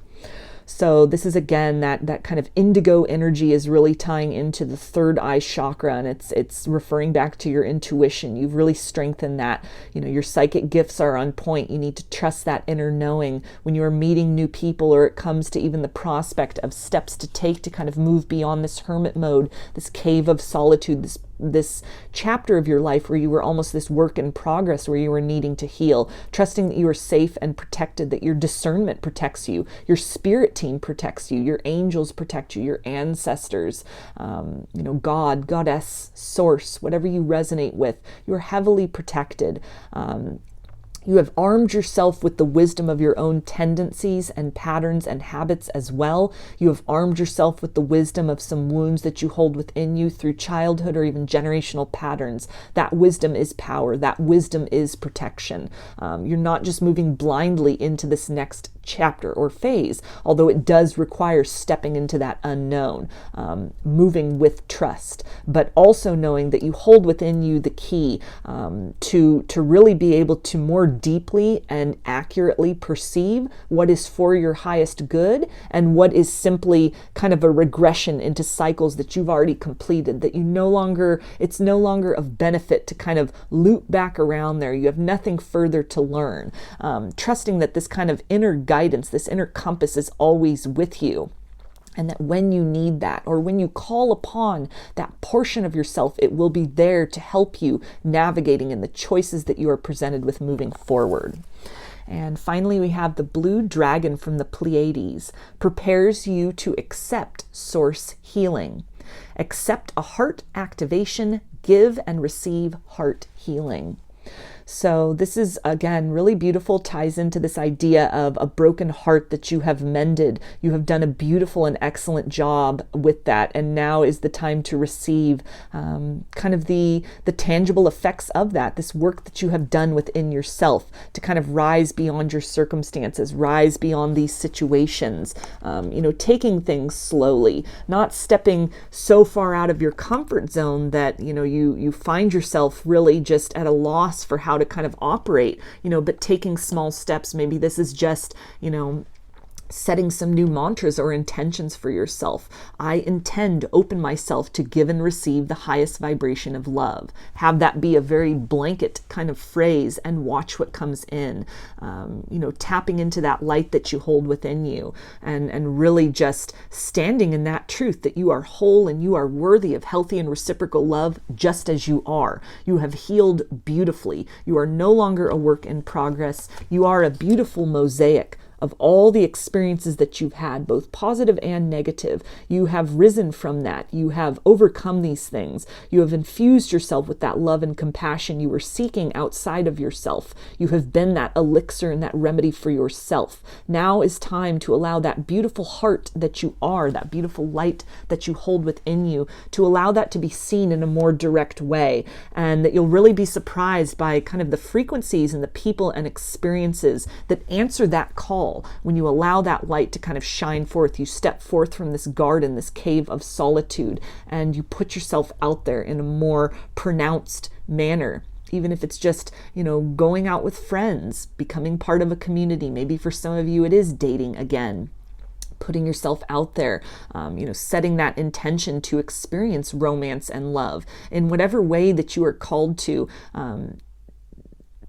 So this is, again, that kind of indigo energy is really tying into the third eye chakra, and it's referring back to your intuition. You've really strengthened that. Your psychic gifts are on point. You need to trust that inner knowing when you are meeting new people, or it comes to even the prospect of steps to take to kind of move beyond this hermit mode, this cave of solitude, this chapter of your life where you were almost this work in progress, where you were needing to heal, trusting that you are safe and protected, that your discernment protects you, your spirit team protects you, your angels protect you, your ancestors, God, goddess, source, whatever you resonate with, you're heavily protected. You have armed yourself with the wisdom of your own tendencies and patterns and habits as well. You have armed yourself with the wisdom of some wounds that you hold within you through childhood or even generational patterns. That wisdom is power. That wisdom is protection. You're not just moving blindly into this next chapter or phase, although it does require stepping into that unknown, moving with trust, but also knowing that you hold within you the key to really be able to more deeply and accurately perceive what is for your highest good and what is simply kind of a regression into cycles that you've already completed, that it's no longer of benefit to kind of loop back around there. You have nothing further to learn. Trusting that this kind of inner guidance, this inner compass is always with you. And that when you need that, or when you call upon that portion of yourself, it will be there to help you navigating in the choices that you are presented with moving forward. And finally, we have the blue dragon from the Pleiades, prepares you to accept source healing. Accept a heart activation, give and receive heart healing. So this is, again, really beautiful, ties into this idea of a broken heart that you have mended. You have done a beautiful and excellent job with that. And now is the time to receive kind of the tangible effects of that, this work that you have done within yourself to kind of rise beyond your circumstances, rise beyond these situations, taking things slowly, not stepping so far out of your comfort zone that, you find yourself really just at a loss for how to kind of operate, but taking small steps. Maybe this is just, setting some new mantras or intentions for yourself. I intend to open myself to give and receive the highest vibration of love. Have that be a very blanket kind of phrase and watch what comes in. Tapping into that light that you hold within you and really just standing in that truth that you are whole and you are worthy of healthy and reciprocal love just as you are. You have healed beautifully. You are no longer a work in progress. You are a beautiful mosaic of all the experiences that you've had, both positive and negative. You have risen from that. You have overcome these things. You have infused yourself with that love and compassion you were seeking outside of yourself. You have been that elixir and that remedy for yourself. Now is time to allow that beautiful heart that you are, that beautiful light that you hold within you, to allow that to be seen in a more direct way, and that you'll really be surprised by kind of the frequencies and the people and experiences that answer that call. When you allow that light to kind of shine forth, you step forth from this garden, this cave of solitude, and you put yourself out there in a more pronounced manner. Even if it's just, going out with friends, becoming part of a community. Maybe for some of you it is dating again. Putting yourself out there, setting that intention to experience romance and love in whatever way that you are called to.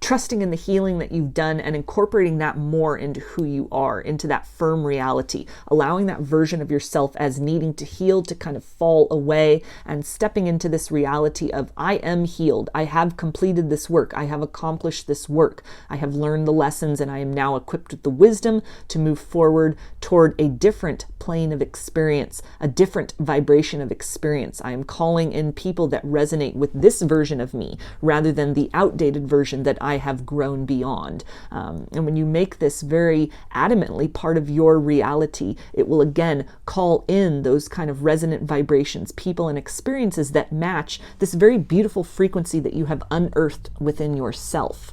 Trusting in the healing that you've done and incorporating that more into who you are, into that firm reality, allowing that version of yourself as needing to heal to kind of fall away and stepping into this reality of I am healed. I have completed this work. I have accomplished this work. I have learned the lessons and I am now equipped with the wisdom to move forward toward a different plane of experience, a different vibration of experience. I am calling in people that resonate with this version of me rather than the outdated version that I I have grown beyond. And when you make this very adamantly part of your reality, it will again call in those kind of resonant vibrations, people and experiences that match this very beautiful frequency that you have unearthed within yourself.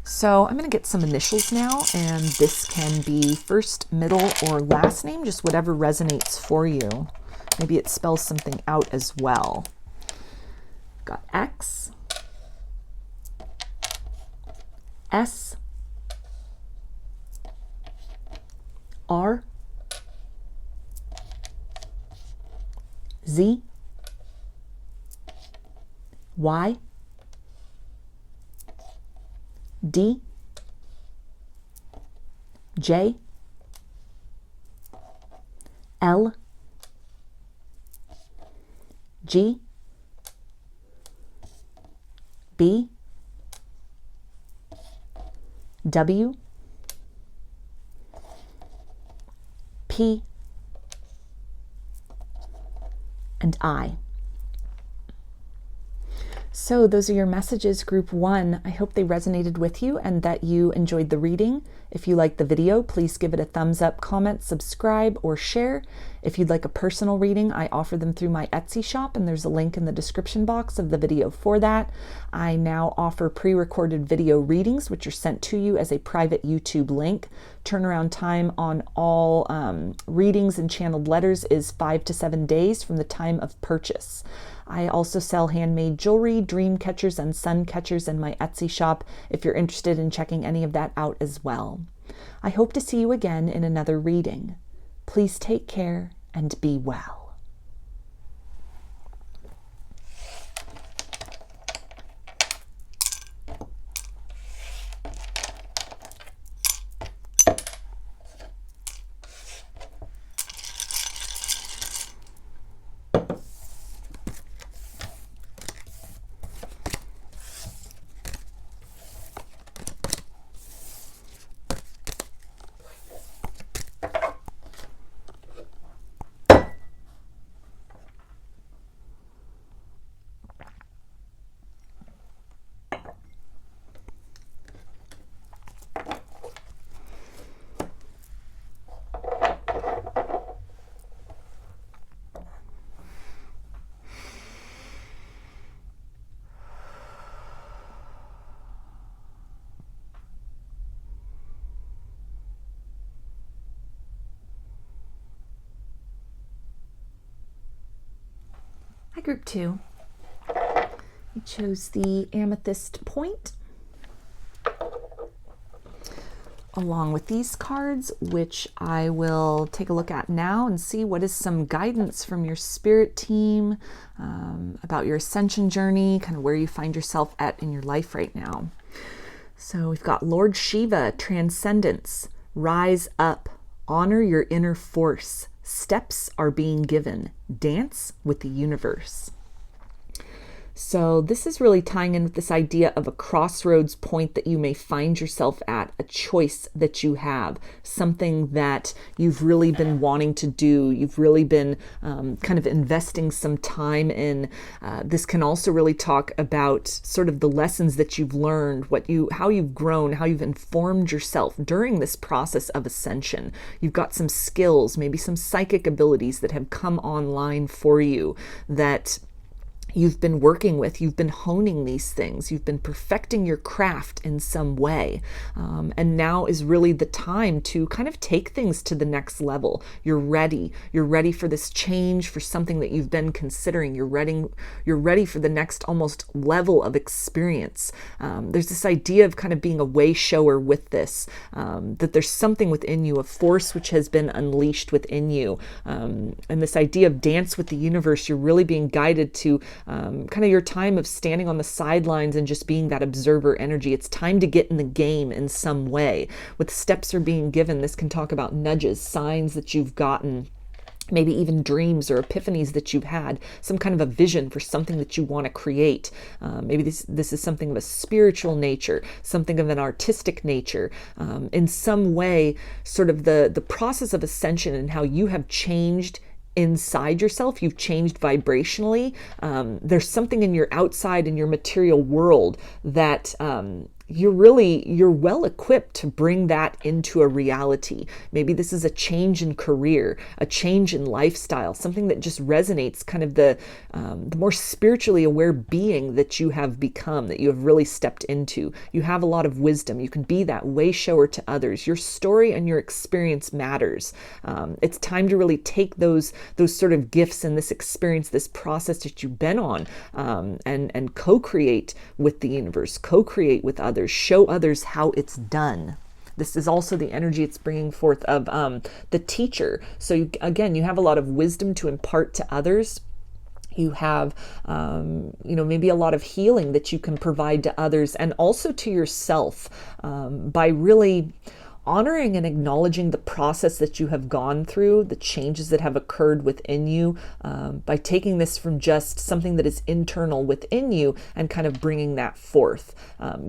So I'm going to get some initials now, and this can be first, middle, or last name, just whatever resonates for you. Maybe it spells something out as well. Got X, S, R, Z, Y, D, J, L, G, B, W, P, and I. So those are your messages, group 1. I hope they resonated with you and that you enjoyed the reading. If you liked the video, please give it a thumbs up, comment, subscribe, or share. If you'd like a personal reading, I offer them through my Etsy shop, and there's a link in the description box of the video for that. I now offer pre-recorded video readings, which are sent to you as a private YouTube link. Turnaround time on all readings and channeled letters is 5 to 7 days from the time of purchase. I also sell handmade jewelry, dream catchers, and sun catchers in my Etsy shop if you're interested in checking any of that out as well. I hope to see you again in another reading. Please take care and be well. Hi, group 2. I chose the Amethyst point along with these cards, which I will take a look at now and see what is some guidance from your spirit team about your Ascension Journey, kind of where you find yourself at in your life right now. So we've got Lord Shiva, Transcendence, Rise Up, Honor Your Inner Force, Steps Are Being Given, Dance with the Universe. So this is really tying in with this idea of a crossroads point that you may find yourself at, a choice that you have, something that you've really been wanting to do, you've really been kind of investing some time in. This can also really talk about sort of the lessons that you've learned, how you've grown, how you've informed yourself during this process of ascension. You've got some skills, maybe some psychic abilities that have come online for you that you've been working with, you've been honing these things, you've been perfecting your craft in some way. And now is really the time to kind of take things to the next level. You're ready for this change, for something that you've been considering. You're ready for the next almost level of experience. There's this idea of kind of being a way shower with this, that there's something within you, a force which has been unleashed within you. And this idea of dance with the universe, you're really being guided to kind of your time of standing on the sidelines and just being that observer energy. It's time to get in the game in some way. With steps are being given, this can talk about nudges, signs that you've gotten, maybe even dreams or epiphanies that you've had, some kind of a vision for something that you want to create. Maybe this is something of a spiritual nature, something of an artistic nature. In some way, sort of the process of ascension and how you have changed inside yourself. You've changed vibrationally. There's something in your outside, in your material world, that you're well equipped to bring that into a reality. Maybe this is a change in career, a change in lifestyle, something that just resonates, kind of the more spiritually aware being that you have become, that you have really stepped into. You have a lot of wisdom. You can be that way shower to others. Your story and your experience matters. It's time to really take those sort of gifts and this experience, this process that you've been on, and co-create with the universe, co-create with others. Show others how it's done. This is also the energy it's bringing forth of the teacher. So again, you have a lot of wisdom to impart to others. You have, maybe a lot of healing that you can provide to others and also to yourself, by really honoring and acknowledging the process that you have gone through, the changes that have occurred within you, by taking this from just something that is internal within you and kind of bringing that forth,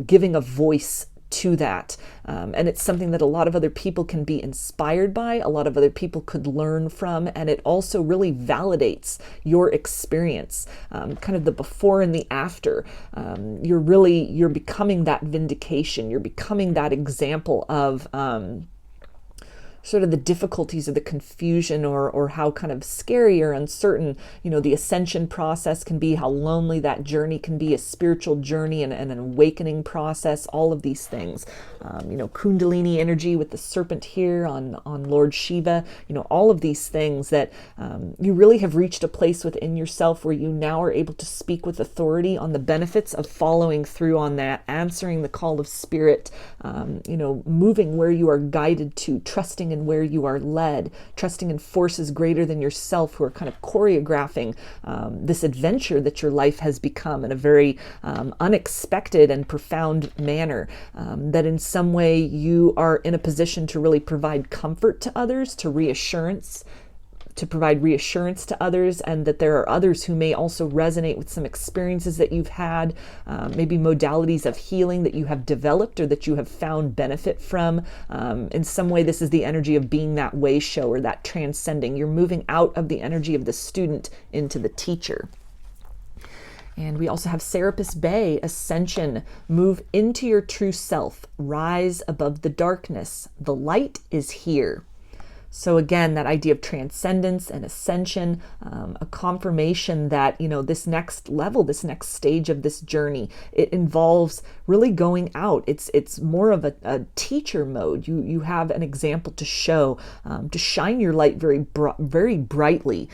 giving a voice to that. And it's something that a lot of other people can be inspired by, a lot of other people could learn from, and it also really validates your experience, kind of the before and the after. You're becoming that vindication. You're becoming that example of sort of the difficulties of the confusion, or how kind of scary or uncertain, the ascension process can be, how lonely that journey can be, a spiritual journey and an awakening process, all of these things. Kundalini energy with the serpent here on Lord Shiva, all of these things that you really have reached a place within yourself where you now are able to speak with authority on the benefits of following through on that, answering the call of spirit, moving where you are guided to, trusting in where you are led, trusting in forces greater than yourself who are kind of choreographing this adventure that your life has become in a very unexpected and profound manner, that in some way you are in a position to really provide comfort to others, to provide reassurance to others, and that there are others who may also resonate with some experiences that you've had, maybe modalities of healing that you have developed or that you have found benefit from. In some way, this is the energy of being that way shower, that transcending. You're moving out of the energy of the student into the teacher. And we also have Serapis Bay, Ascension. Move into your true self. Rise above the darkness. The light is here. So again, that idea of transcendence and ascension, a confirmation that, this next level, this next stage of this journey, it involves really going out. It's more of a teacher mode. You have an example to show, to shine your light very brightly.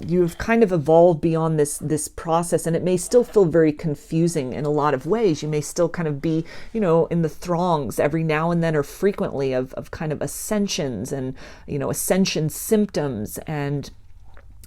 You've kind of evolved beyond this process, and it may still feel very confusing in a lot of ways. You may still kind of be, in the throngs every now and then or frequently of kind of ascensions and ascension symptoms and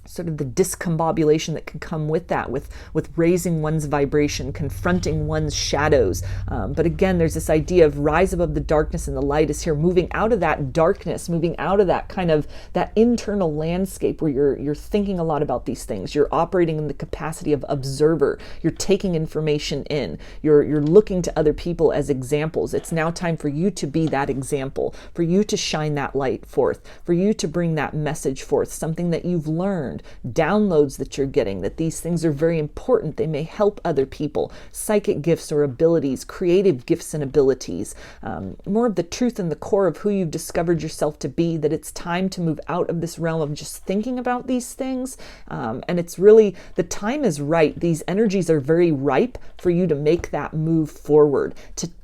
sort of the discombobulation that can come with that, with raising one's vibration, confronting one's shadows. But again, there's this idea of rise above the darkness and the light is here, moving out of that darkness, moving out of that kind of that internal landscape where you're thinking a lot about these things. You're operating in the capacity of observer. You're taking information in. You're looking to other people as examples. It's now time for you to be that example, for you to shine that light forth, for you to bring that message forth, something that you've learned, downloads that you're getting, that these things are very important. They may help other people, psychic gifts or abilities, creative gifts and abilities, more of the truth and the core of who you've discovered yourself to be, that it's time to move out of this realm of just thinking about these things. And it's really, the time is right. These energies are very ripe for you to make that move forward,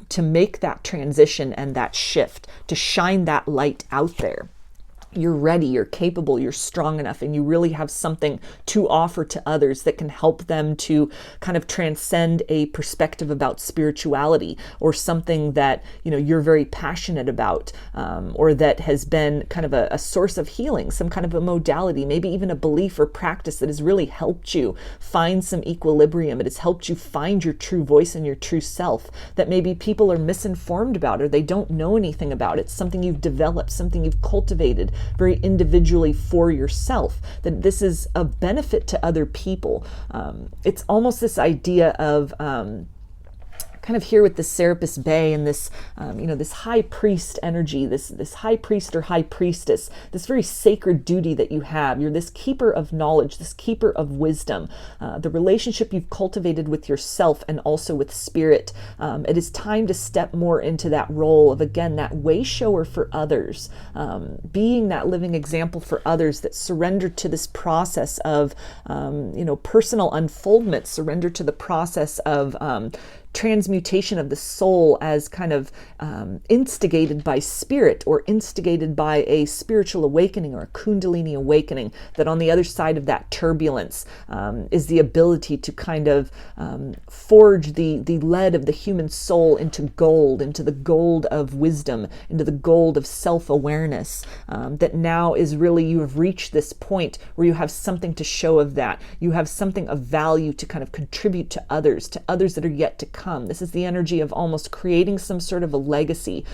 to make that transition and that shift, to shine that light out there. You're ready, you're capable, you're strong enough, and you really have something to offer to others that can help them to kind of transcend a perspective about spirituality, or something that you're very passionate about, or that has been kind of a source of healing, some kind of a modality, maybe even a belief or practice that has really helped you find some equilibrium. It has helped you find your true voice and your true self that maybe people are misinformed about or they don't know anything about. It's something you've developed, something you've cultivated very individually for yourself, that this is a benefit to other people. It's almost this idea of kind of here with the Serapis Bay and this, this high priest energy, this high priest or high priestess, this very sacred duty that you have. You're this keeper of knowledge, this keeper of wisdom, the relationship you've cultivated with yourself and also with spirit. It is time to step more into that role of, again, that way shower for others, being that living example for others, that surrender to this process of, personal unfoldment, surrender to the process of transmutation of the soul as kind of instigated by spirit or instigated by a spiritual awakening or a kundalini awakening, that on the other side of that turbulence is the ability to kind of forge the lead of the human soul into the gold of wisdom, into the gold of self-awareness, that now is really, you have reached this point where you have something to show of that. You have something of value to kind of contribute to others that are yet to come. This is the energy of almost creating some sort of a legacy,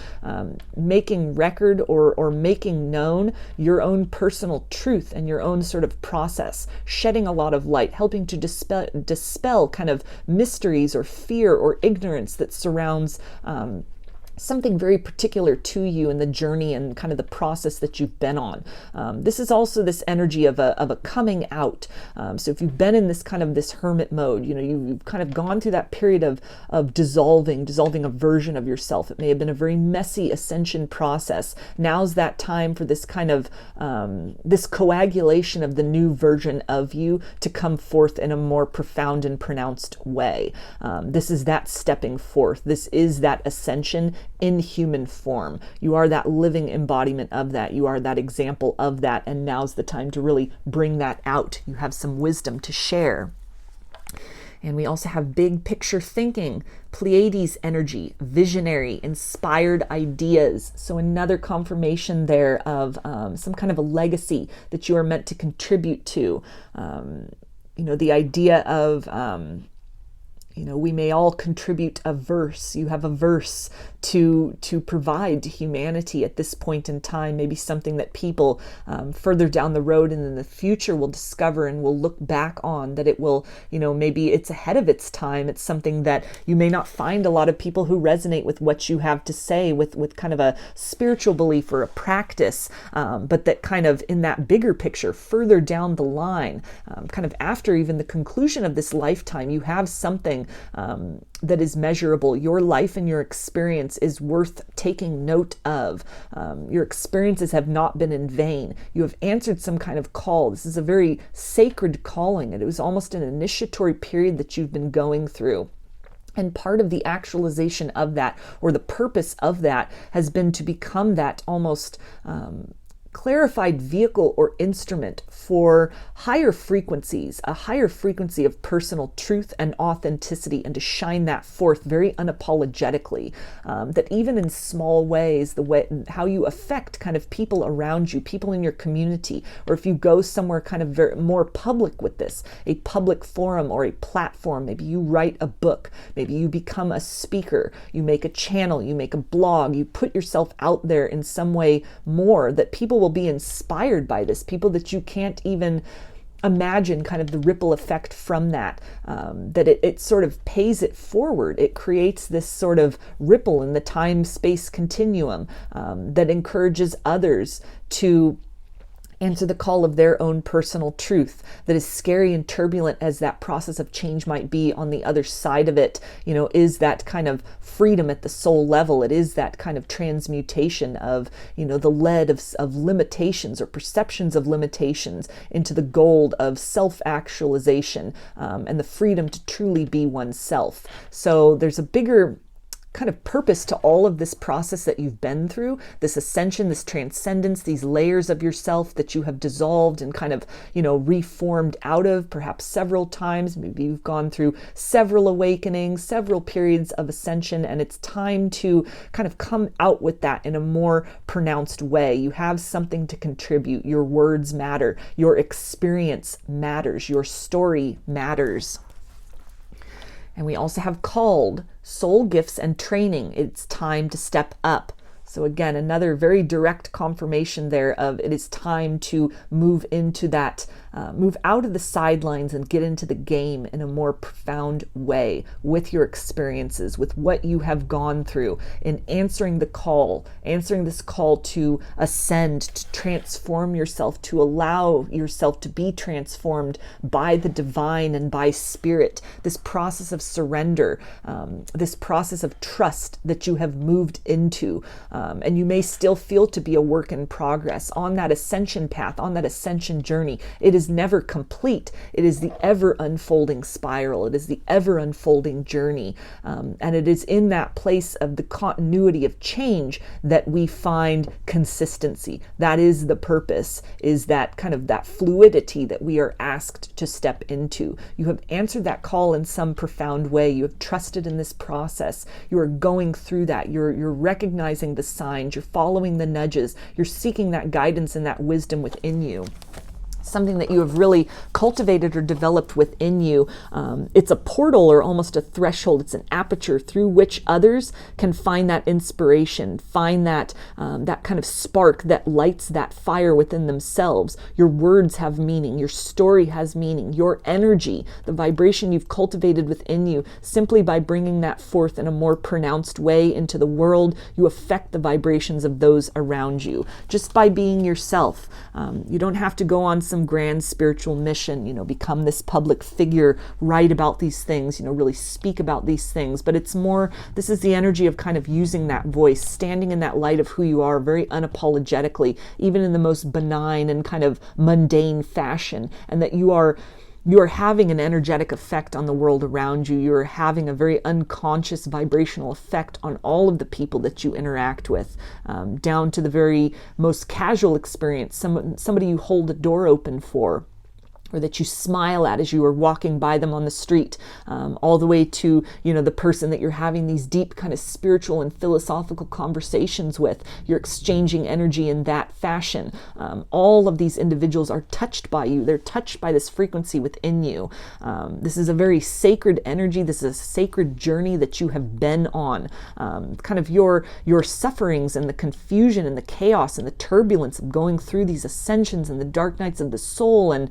making record or making known your own personal truth and your own sort of process, shedding a lot of light, helping to dispel kind of mysteries or fear or ignorance that surrounds something very particular to you in the journey and kind of the process that you've been on. This is also this energy of a coming out. So if you've been in this kind of this hermit mode, you've kind of gone through that period of dissolving a version of yourself. It may have been a very messy ascension process. Now's that time for this kind of this coagulation of the new version of you to come forth in a more profound and pronounced way. This is that stepping forth. This is that ascension in human form. You are that living embodiment of that. You are that example of that. And now's the time to really bring that out. You have some wisdom to share. And we also have big picture thinking, Pleiades energy, visionary, inspired ideas. So another confirmation there of some kind of a legacy that you are meant to contribute to. The idea of we may all contribute a verse. You have a verse to provide to humanity at this point in time, maybe something that people further down the road and in the future will discover and will look back on, that it will, maybe it's ahead of its time. It's something that you may not find a lot of people who resonate with what you have to say with kind of a spiritual belief or a practice, but that kind of in that bigger picture, further down the line, kind of after even the conclusion of this lifetime, you have something that is measurable. Your life and your experience is worth taking note of. Your experiences have not been in vain. You have answered some kind of call. This is a very sacred calling, and it was almost an initiatory period that you've been going through. And part of the actualization of that, or the purpose of that, has been to become that almost clarified vehicle or instrument for higher frequencies, a higher frequency of personal truth and authenticity, and to shine that forth very unapologetically. That even in small ways, the way how you affect kind of people around you, people in your community, or if you go somewhere kind of very, more public with this, a public forum or a platform, maybe you write a book, maybe you become a speaker, you make a channel, you make a blog, you put yourself out there in some way more, that people will be inspired by this, people that you can't even imagine kind of the ripple effect from that, that it sort of pays it forward. It creates this sort of ripple in the time-space continuum that encourages others to answer the call of their own personal truth, that is scary and turbulent as that process of change might be. On the other side of it, is that kind of freedom at the soul level. It is that kind of transmutation of, the lead of limitations or perceptions of limitations into the gold of self-actualization, and the freedom to truly be oneself. So there's a bigger kind of purpose to all of this process that you've been through, this ascension, this transcendence, these layers of yourself that you have dissolved and kind of, reformed out of, perhaps several times. Maybe you've gone through several awakenings, several periods of ascension, and it's time to kind of come out with that in a more pronounced way. You have something to contribute. Your words matter. Your experience matters. Your story matters. And we also have called, soul gifts and training. It's time to step up. So again, another very direct confirmation there of it is time to move into that Move out of the sidelines and get into the game in a more profound way with your experiences, with what you have gone through, in answering this call to ascend, to transform yourself, to allow yourself to be transformed by the divine and by spirit. This process of surrender, this process of trust that you have moved into, and you may still feel to be a work in progress on that ascension path, on that ascension journey. It is never complete. It is the ever unfolding spiral. It is the ever unfolding journey. And it is in that place of the continuity of change that we find consistency. That is the purpose, is that kind of that fluidity that we are asked to step into. You have answered that call in some profound way. You have trusted in this process. You are going through that. You're recognizing the signs. You're following the nudges. You're seeking that guidance and that wisdom within you. Something that you have really cultivated or developed within you. It's a portal or almost a threshold. It's an aperture through which others can find that inspiration, find that that kind of spark that lights that fire within themselves. Your words have meaning. Your story has meaning. Your energy, the vibration you've cultivated within you, simply by bringing that forth in a more pronounced way into the world, you affect the vibrations of those around you. Just by being yourself. You don't have to go on some grand spiritual mission, become this public figure, write about these things, really speak about these things. But it's more, this is the energy of kind of using that voice, standing in that light of who you are very unapologetically, even in the most benign and kind of mundane fashion, and that you are having an energetic effect on the world around you. You're having a very unconscious vibrational effect on all of the people that you interact with, down to the very most casual experience, somebody you hold a door open for, or that you smile at as you are walking by them on the street, all the way to, the person that you're having these deep kind of spiritual and philosophical conversations with. You're exchanging energy in that fashion. All of these individuals are touched by you. They're touched by this frequency within you. This is a very sacred energy. This is a sacred journey that you have been on. Kind of your sufferings and the confusion and the chaos and the turbulence of going through these ascensions and the dark nights of the soul, and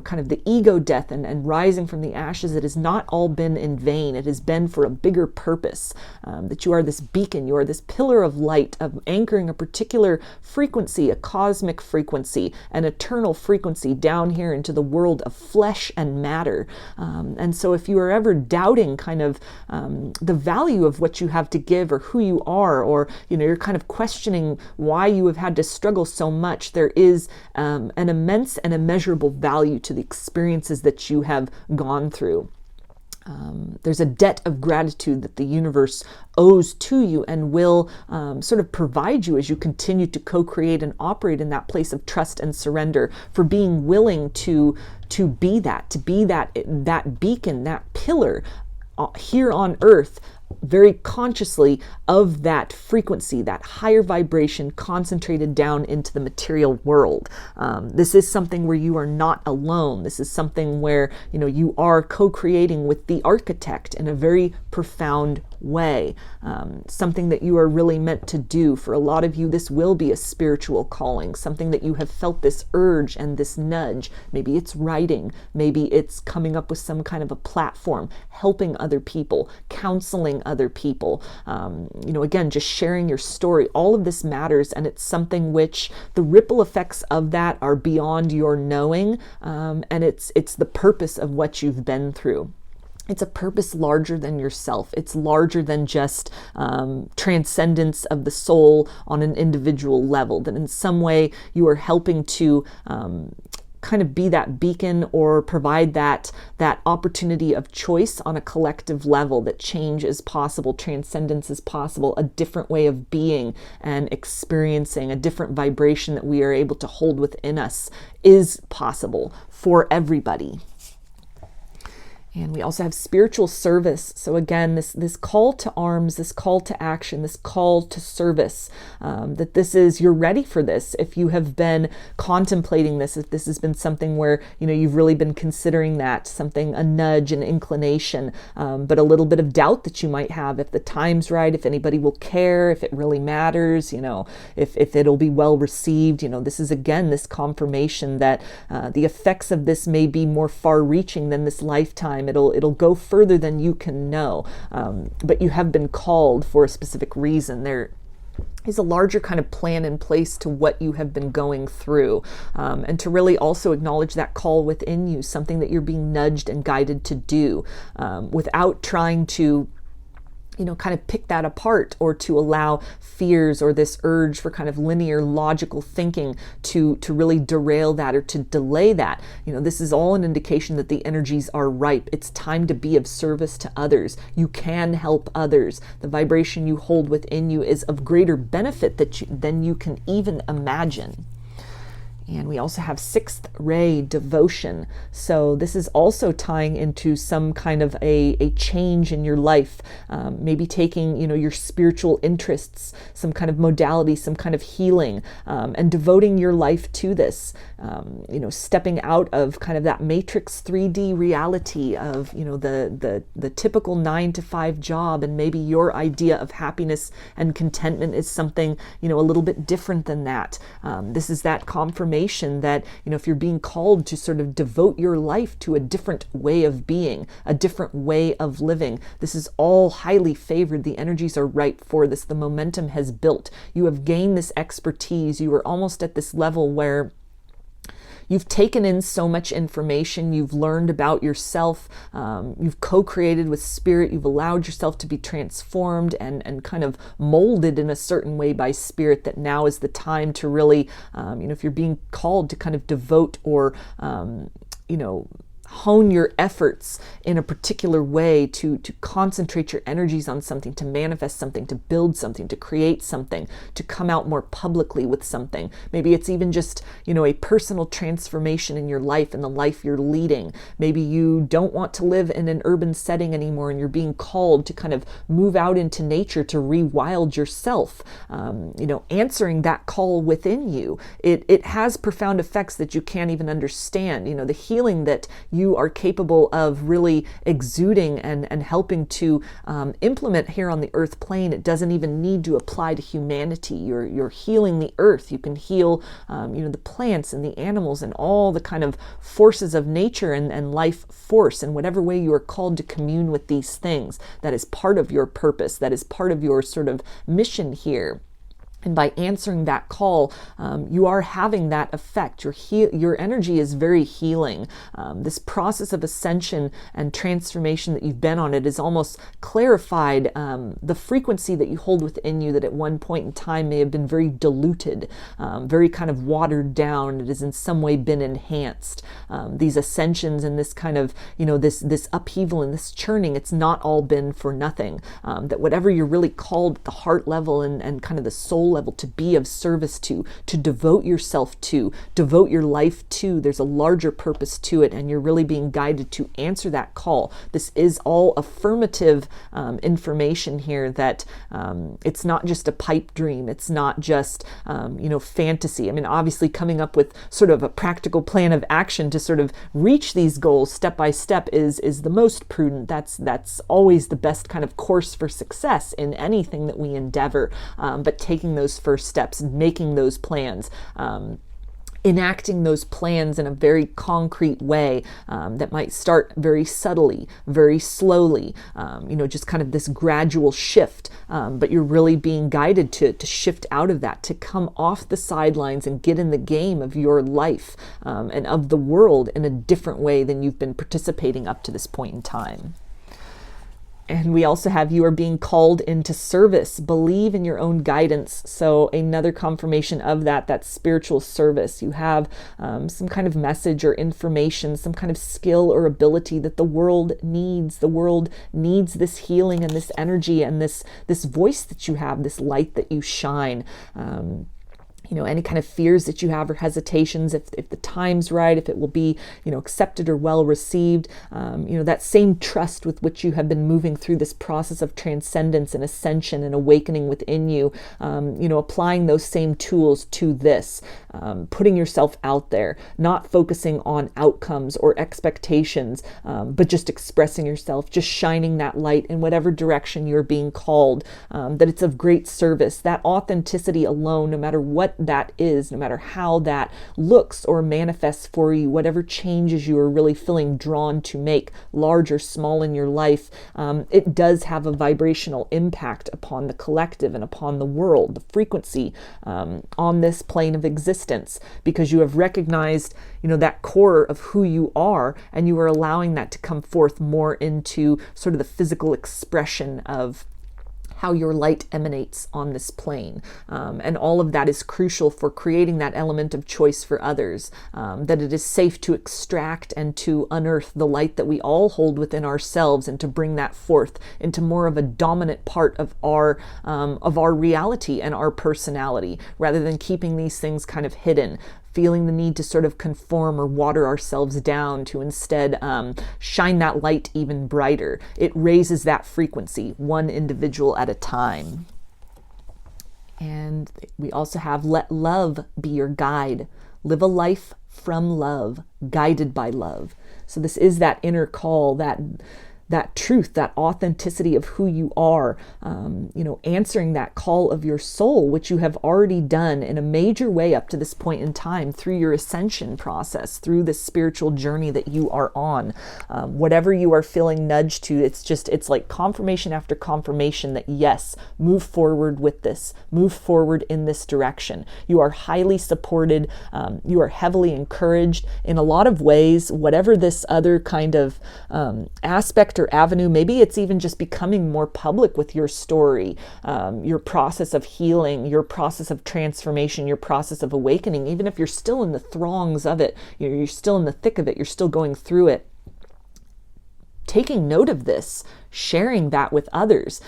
kind of the ego death and rising from the ashes. It has not all been in vain. It has been for a bigger purpose, that you are this beacon, you are this pillar of light, of anchoring a particular frequency, a cosmic frequency, an eternal frequency down here into the world of flesh and matter. And so if you are ever doubting kind of the value of what you have to give or who you are, or you're kind of questioning why you have had to struggle so much, there is an immense and immeasurable value to the experiences that you have gone through. There's a debt of gratitude that the universe owes to you and will sort of provide you as you continue to co-create and operate in that place of trust and surrender, for being willing to be that beacon, that pillar here on earth, very consciously of that frequency, that higher vibration concentrated down into the material world. This is something where you are not alone. This is something where, you are co-creating with the architect in a very profound way. Something that you are really meant to do. For a lot of you, this will be a spiritual calling, something that you have felt this urge and this nudge. Maybe it's writing, maybe it's coming up with some kind of a platform, helping other people, counseling other people, again, just sharing your story. All of this matters, and it's something which the ripple effects of that are beyond your knowing, and it's the purpose of what you've been through. It's a purpose larger than yourself. It's larger than just transcendence of the soul on an individual level, that in some way you are helping to kind of be that beacon, or provide that opportunity of choice on a collective level, that change is possible, transcendence is possible, a different way of being and experiencing, a different vibration that we are able to hold within us is possible for everybody. And we also have spiritual service. So again, this call to arms, this call to action, this call to service, that this is, you're ready for this. If you have been contemplating this, if this has been something where, you've really been considering that, something, a nudge, an inclination, but a little bit of doubt that you might have, if the time's right, if anybody will care, if it really matters, if it'll be well received, this is again, this confirmation that the effects of this may be more far reaching than this lifetime. It'll go further than you can know, but you have been called for a specific reason. There is a larger kind of plan in place to what you have been going through, and to really also acknowledge that call within you, something that you're being nudged and guided to do, without trying to kind of pick that apart, or to allow fears or this urge for kind of linear logical thinking to really derail that or to delay that. This is all an indication that the energies are ripe. It's time to be of service to others. You can help others. The vibration you hold within you is of greater benefit than you can even imagine. And we also have sixth ray, devotion. So this is also tying into some kind of a change in your life, maybe taking, your spiritual interests, some kind of modality, some kind of healing, and devoting your life to this, stepping out of kind of that matrix 3D reality of, the typical 9-to-5 job, and maybe your idea of happiness and contentment is something, a little bit different than that. This is that confirmation that, if you're being called to sort of devote your life to a different way of being, a different way of living, this is all highly favored. The energies are ripe for this. The momentum has built. You have gained this expertise. You are almost at this level where you've taken in so much information, you've learned about yourself, you've co-created with spirit, you've allowed yourself to be transformed and kind of molded in a certain way by spirit, that now is the time to really, if you're being called to kind of devote or, hone your efforts in a particular way, to concentrate your energies on something, to manifest something, to build something, to create something, to come out more publicly with something. Maybe it's even just, a personal transformation in your life and the life you're leading. Maybe you don't want to live in an urban setting anymore, and you're being called to kind of move out into nature, to rewild yourself. Answering that call within you, it has profound effects that you can't even understand. The healing that you are capable of really exuding and helping to implement here on the earth plane. It doesn't even need to apply to humanity. You're healing the earth. You can heal the plants and the animals and all the kind of forces of nature and life force, in whatever way you are called to commune with these things. That is part of your purpose. That is part of your sort of mission here. And by answering that call, you are having that effect. Your energy is very healing. This process of ascension and transformation that you've been on, it has almost clarified the frequency that you hold within you, that at one point in time may have been very diluted, very kind of watered down. It has in some way been enhanced. These ascensions and this kind of, this upheaval and this churning, it's not all been for nothing. That whatever you're really called at the heart level and kind of the soul level to be of service to devote yourself to, devote your life to, there's a larger purpose to it, and you're really being guided to answer that call. This is all affirmative information here, that it's not just a pipe dream. It's not just, fantasy. I mean, obviously coming up with sort of a practical plan of action to sort of reach these goals step by step is the most prudent. That's always the best kind of course for success in anything that we endeavor. But taking those first steps, making those plans, enacting those plans in a very concrete way, that might start very subtly, very slowly, just kind of this gradual shift, but you're really being guided to shift out of that, to come off the sidelines and get in the game of your life, and of the world in a different way than you've been participating up to this point in time. And we also have, you are being called into service. Believe in your own guidance. So another confirmation of that spiritual service. You have some kind of message or information, some kind of skill or ability that the world needs. The world needs this healing and this energy and this voice that you have, this light that you shine. any kind of fears that you have or hesitations, if the time's right, if it will be, accepted or well received, that same trust with which you have been moving through this process of transcendence and ascension and awakening within you, applying those same tools to this, putting yourself out there, not focusing on outcomes or expectations, but just expressing yourself, just shining that light in whatever direction you're being called, that it's of great service. That authenticity alone, no matter what that is, no matter how that looks or manifests for you, whatever changes you are really feeling drawn to make, large or small in your life, it does have a vibrational impact upon the collective and upon the world, the frequency on this plane of existence, because you have recognized, that core of who you are, and you are allowing that to come forth more into sort of the physical expression of how your light emanates on this plane. And all of that is crucial for creating that element of choice for others, that it is safe to extract and to unearth the light that we all hold within ourselves, and to bring that forth into more of a dominant part of our reality and our personality, rather than keeping these things kind of hidden, feeling the need to sort of conform or water ourselves down, to instead shine that light even brighter. It raises that frequency, one individual at a time. And we also have let love be your guide. Live a life from love, guided by love. So this is that inner call, that truth, that authenticity of who you are, answering that call of your soul, which you have already done in a major way up to this point in time through your ascension process, through this spiritual journey that you are on. Whatever you are feeling nudged to, it's like confirmation after confirmation that yes, move forward with this, move forward in this direction. You are highly supported. You are heavily encouraged in a lot of ways, whatever this other kind of aspect or avenue. Maybe it's even just becoming more public with your story, your process of healing, your process of transformation, your process of awakening. Even if you're still in the throngs of it, you're still in the thick of it, you're still going through it. Taking note of this, sharing that with others.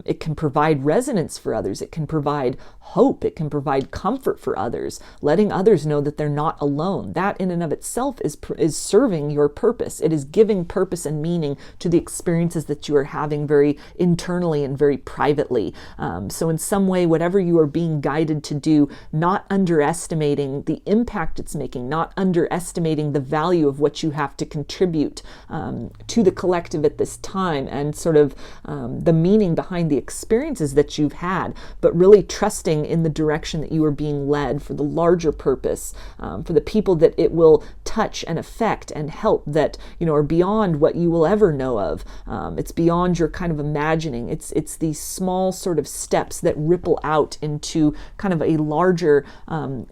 It can provide resonance for others. It can provide hope. It can provide comfort for others, letting others know that they're not alone. That in and of itself is serving your purpose. It is giving purpose and meaning to the experiences that you are having very internally and very privately. So in some way, whatever you are being guided to do, not underestimating the impact it's making, not underestimating the value of what you have to contribute to the collective at this time, and sort of the meaning behind the experiences that you've had, but really trusting in the direction that you are being led for the larger purpose, for the people that it will touch and affect and help, that are beyond what you will ever know of. It's beyond your kind of imagining. It's these small sort of steps that ripple out into kind of a larger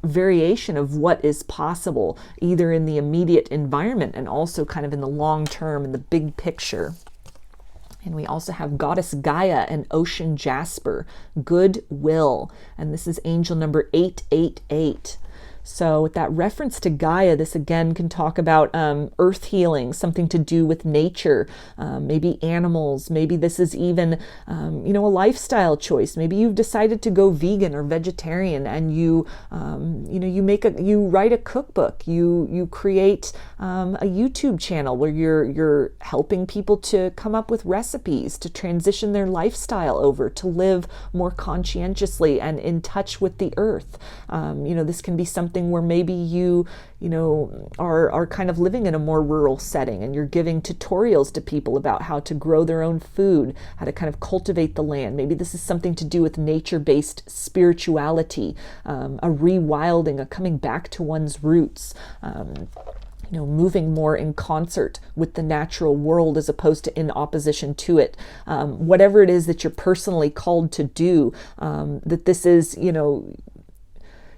variation of what is possible, either in the immediate environment and also kind of in the long term, in the big picture. And we also have Goddess Gaia and Ocean Jasper, goodwill. And this is angel number 888. So with that reference to Gaia, this again can talk about earth healing, something to do with nature, maybe animals. Maybe this is even, a lifestyle choice. Maybe you've decided to go vegan or vegetarian, and you write a cookbook. You create a YouTube channel where you're helping people to come up with recipes to transition their lifestyle over, to live more conscientiously and in touch with the earth. This can be something where maybe you are kind of living in a more rural setting, and you're giving tutorials to people about how to grow their own food, how to kind of cultivate the land. Maybe this is something to do with nature-based spirituality, a rewilding, a coming back to one's roots. Moving more in concert with the natural world as opposed to in opposition to it. Whatever it is that you're personally called to do, that this is,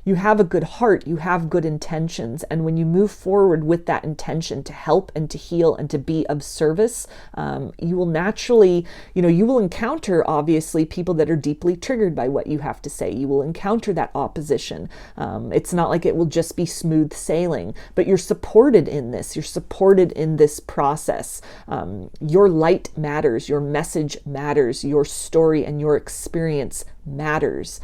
you have a good heart, you have good intentions, and when you move forward with that intention to help and to heal and to be of service, you will naturally, you will encounter, obviously, people that are deeply triggered by what you have to say. You will encounter that opposition. It's not like it will just be smooth sailing, but you're supported in this. You're supported in this process. Your light matters, your message matters, your story and your experience matters.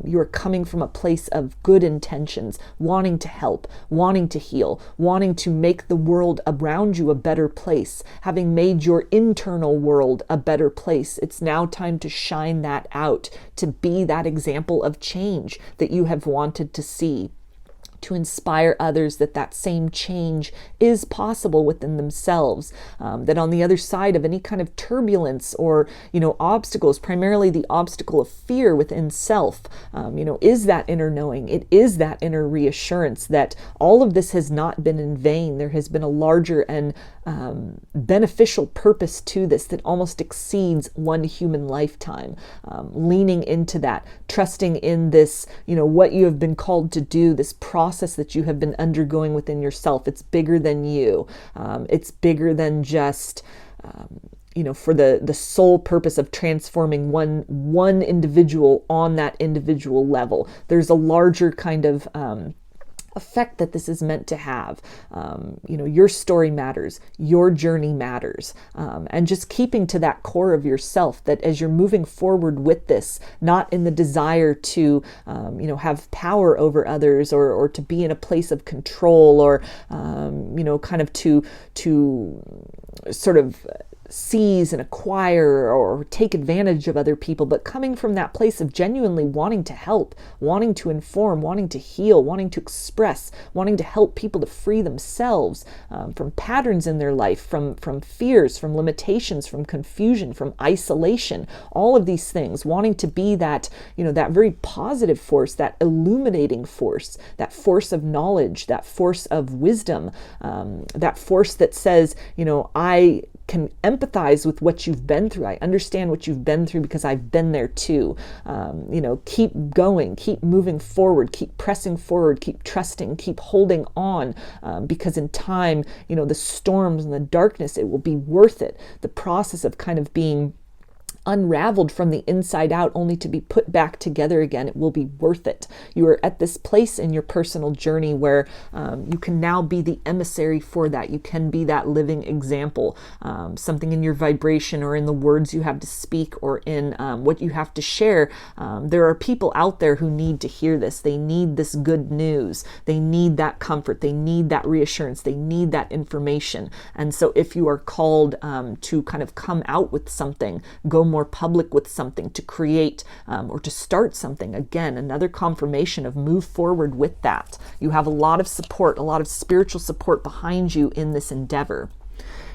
You are coming from a place of good intentions, wanting to help, wanting to heal, wanting to make the world around you a better place, having made your internal world a better place. It's now time to shine that out, to be that example of change that you have wanted to see, to inspire others that that same change is possible within themselves, that on the other side of any kind of turbulence or, obstacles, primarily the obstacle of fear within self, is that inner knowing. It is that inner reassurance that all of this has not been in vain. There has been a larger and beneficial purpose to this that almost exceeds one human lifetime. Leaning into that, trusting in this, what you have been called to do, this process that you have been undergoing within yourself. It's bigger than you. It's bigger than just, for the sole purpose of transforming one individual on that individual level. There's a larger kind of effect that this is meant to have. Your story matters, your journey matters, and just keeping to that core of yourself, that as you're moving forward with this, not in the desire to have power over others or to be in a place of control or kind of to sort of seize and acquire or take advantage of other people, but coming from that place of genuinely wanting to help, wanting to inform, wanting to heal, wanting to express, wanting to help people to free themselves from patterns in their life, from fears, from limitations, from confusion, from isolation, all of these things, wanting to be that, that very positive force, that illuminating force, that force of knowledge, that force of wisdom, that force that says, I can empathize with what you've been through. I understand what you've been through because I've been there too. Keep going, keep moving forward, keep pressing forward, keep trusting, keep holding on, because in time, the storms and the darkness, it will be worth it. The process of kind of being unraveled from the inside out only to be put back together again, it will be worth it. You are at this place in your personal journey where you can now be the emissary for that. You can be that living example, something in your vibration or in the words you have to speak or in what you have to share. There are people out there who need to hear this. They need this good news. They need that comfort. They need that reassurance. They need that information. And so if you are called to kind of come out with something, go more public with something, to create or to start something, again, another confirmation of move forward with that. You have a lot of support, a lot of spiritual support behind you in this endeavor.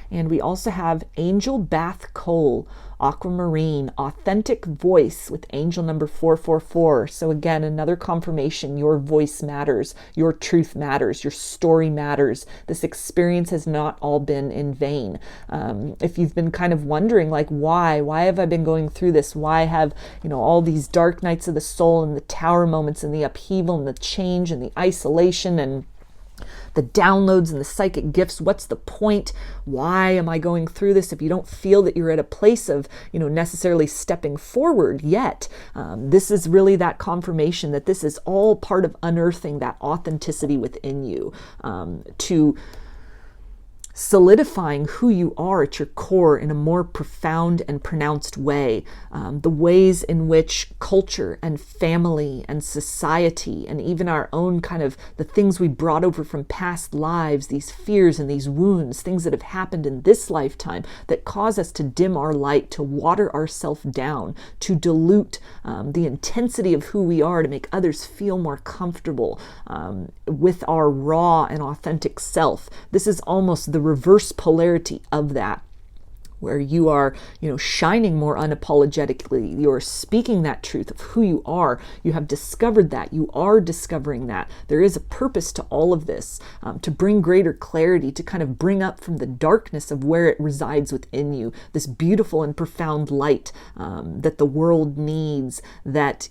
And we also have Angel Bath Cole, Aquamarine, authentic voice with angel number 444. So again, another confirmation, your voice matters, your truth matters, your story matters. This experience has not all been in vain. If you've been kind of wondering, like, why have I been going through this? Why have, all these dark nights of the soul and the tower moments and the upheaval and the change and the isolation and the downloads and the psychic gifts? What's the point? Why am I going through this? If you don't feel that you're at a place of, necessarily stepping forward yet, this is really that confirmation that this is all part of unearthing that authenticity within you, to solidifying who you are at your core in a more profound and pronounced way. The ways in which culture and family and society and even our own kind of the things we brought over from past lives, these fears and these wounds, things that have happened in this lifetime that cause us to dim our light, to water ourselves down, to dilute the intensity of who we are, to make others feel more comfortable with our raw and authentic self. This is almost the reverse polarity of that, where you are, shining more unapologetically. You're speaking that truth of who you are. You have discovered that. You are discovering that. There is a purpose to all of this, to bring greater clarity, to kind of bring up from the darkness of where it resides within you, this beautiful and profound light that the world needs, that,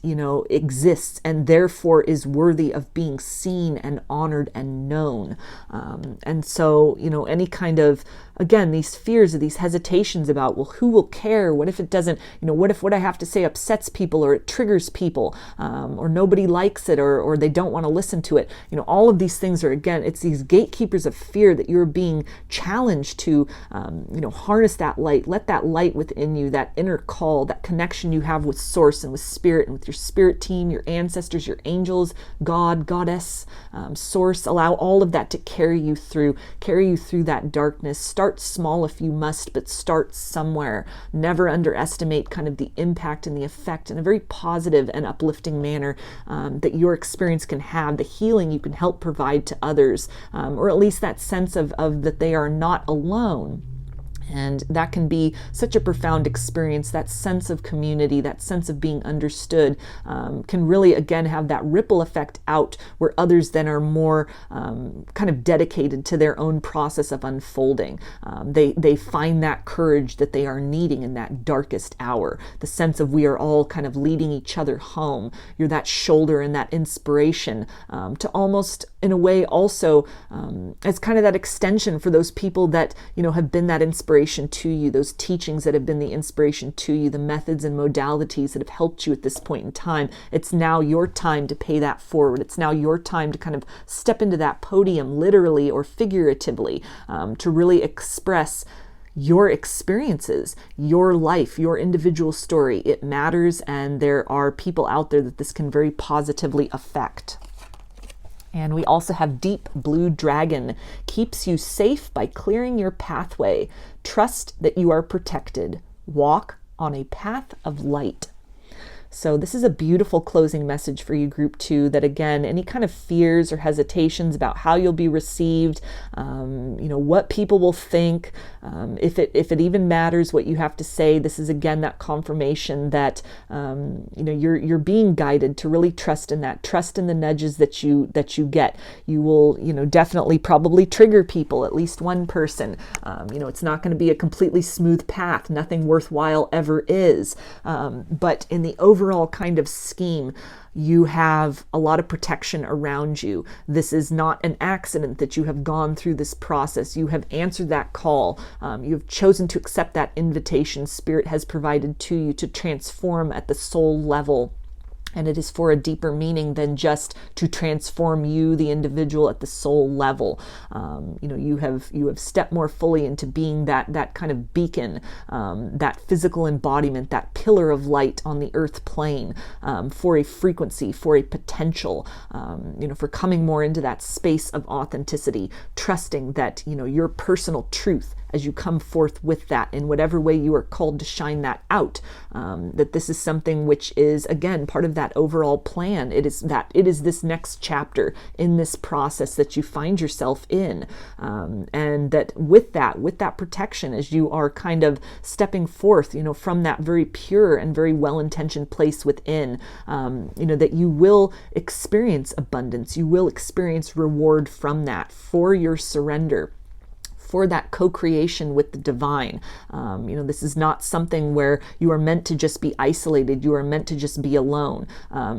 exists and therefore is worthy of being seen and honored and known. And so, any kind of, again, these fears or these hesitations hesitations about, well, who will care? What if it doesn't, what if what I have to say upsets people, or it triggers people, or nobody likes it, or they don't want to listen to it? All of these things are, again, it's these gatekeepers of fear that you're being challenged to, harness that light, let that light within you, that inner call, that connection you have with source and with spirit and with your spirit team, your ancestors, your angels, God, goddess, source. Allow all of that to carry you through that darkness. Start small if you must, but start somewhere. Never underestimate kind of the impact and the effect in a very positive and uplifting manner that your experience can have, the healing you can help provide to others, or at least that sense of that they are not alone. And that can be such a profound experience. That sense of community, that sense of being understood, can really, again, have that ripple effect out where others then are more kind of dedicated to their own process of unfolding. They find that courage that they are needing in that darkest hour. The sense of we are all kind of leading each other home. You're that shoulder and that inspiration to almost, in a way, also as kind of that extension for those people that, have been that inspiration to you, those teachings that have been the inspiration to you, the methods and modalities that have helped you at this point in time. It's now your time to pay that forward. It's now your time to kind of step into that podium, literally or figuratively, to really express your experiences, your life, your individual story. It matters, and there are people out there that this can very positively affect. And we also have Deep Blue Dragon. Keeps you safe by clearing your pathway. Trust that you are protected. Walk on a path of light. So this is a beautiful closing message for you, Group 2, that, again, any kind of fears or hesitations about how you'll be received, what people will think, if it even matters what you have to say, this is, again, that confirmation that, you're being guided to really trust in that, trust in the nudges that you get. You will, definitely probably trigger people, at least one person. It's not going to be a completely smooth path. Nothing worthwhile ever is. But in the overall kind of scheme, you have a lot of protection around you. This is not an accident that you have gone through this process. You have answered that call. You have chosen to accept that invitation Spirit has provided to you to transform at the soul level. And it is for a deeper meaning than just to transform you, the individual, at the soul level. You have stepped more fully into being that kind of beacon, that physical embodiment, that pillar of light on the earth plane, for a frequency, for a potential, for coming more into that space of authenticity, trusting that, your personal truth, as you come forth with that in whatever way you are called to shine that out, that this is something which is, again, part of that overall plan. It is this next chapter in this process that you find yourself in, and that with that protection, as you are kind of stepping forth, from that very pure and very well-intentioned place within, that you will experience abundance, you will experience reward from that, for your surrender, for that co-creation with the divine. This is not something where you are meant to just be isolated. You are meant to just be alone.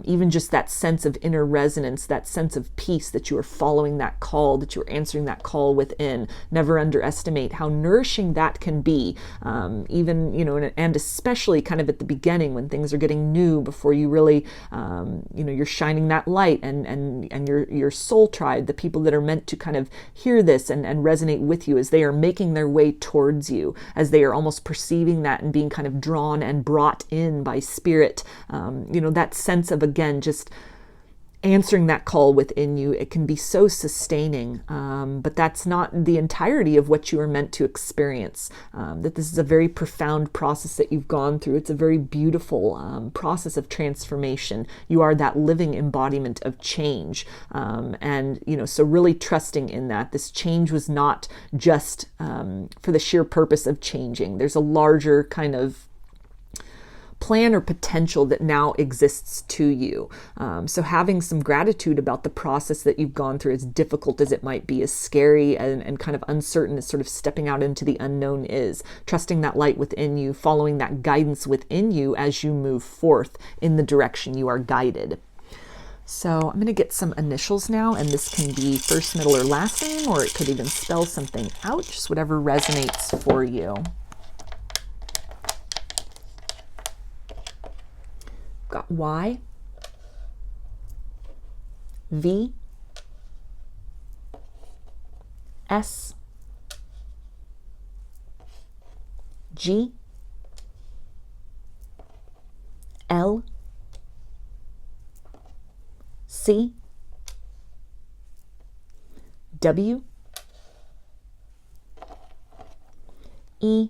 Even just that sense of inner resonance, that sense of peace, that you are following that call, that you're answering that call within. Never underestimate how nourishing that can be. Even, and especially kind of at the beginning when things are getting new, before you really, you're shining that light, and your soul tribe, the people that are meant to kind of hear this and resonate with you as they are making their way towards you, as they are almost perceiving that and being kind of drawn and brought in by Spirit. That sense of, again, just answering that call within you, it can be so sustaining, but that's not the entirety of what you are meant to experience. That this is a very profound process that you've gone through. It's a very beautiful process of transformation. You are that living embodiment of change, and so really trusting in that. This change was not just for the sheer purpose of changing. There's a larger kind of plan or potential that now exists to you. So having some gratitude about the process that you've gone through, as difficult as it might be, as scary and kind of uncertain as sort of stepping out into the unknown is, trusting that light within you, following that guidance within you as you move forth in the direction you are guided. So I'm going to get some initials now, and this can be first, middle, or last name, or it could even spell something out, just whatever resonates for you. got Y, V, S, G, L, C, W, E,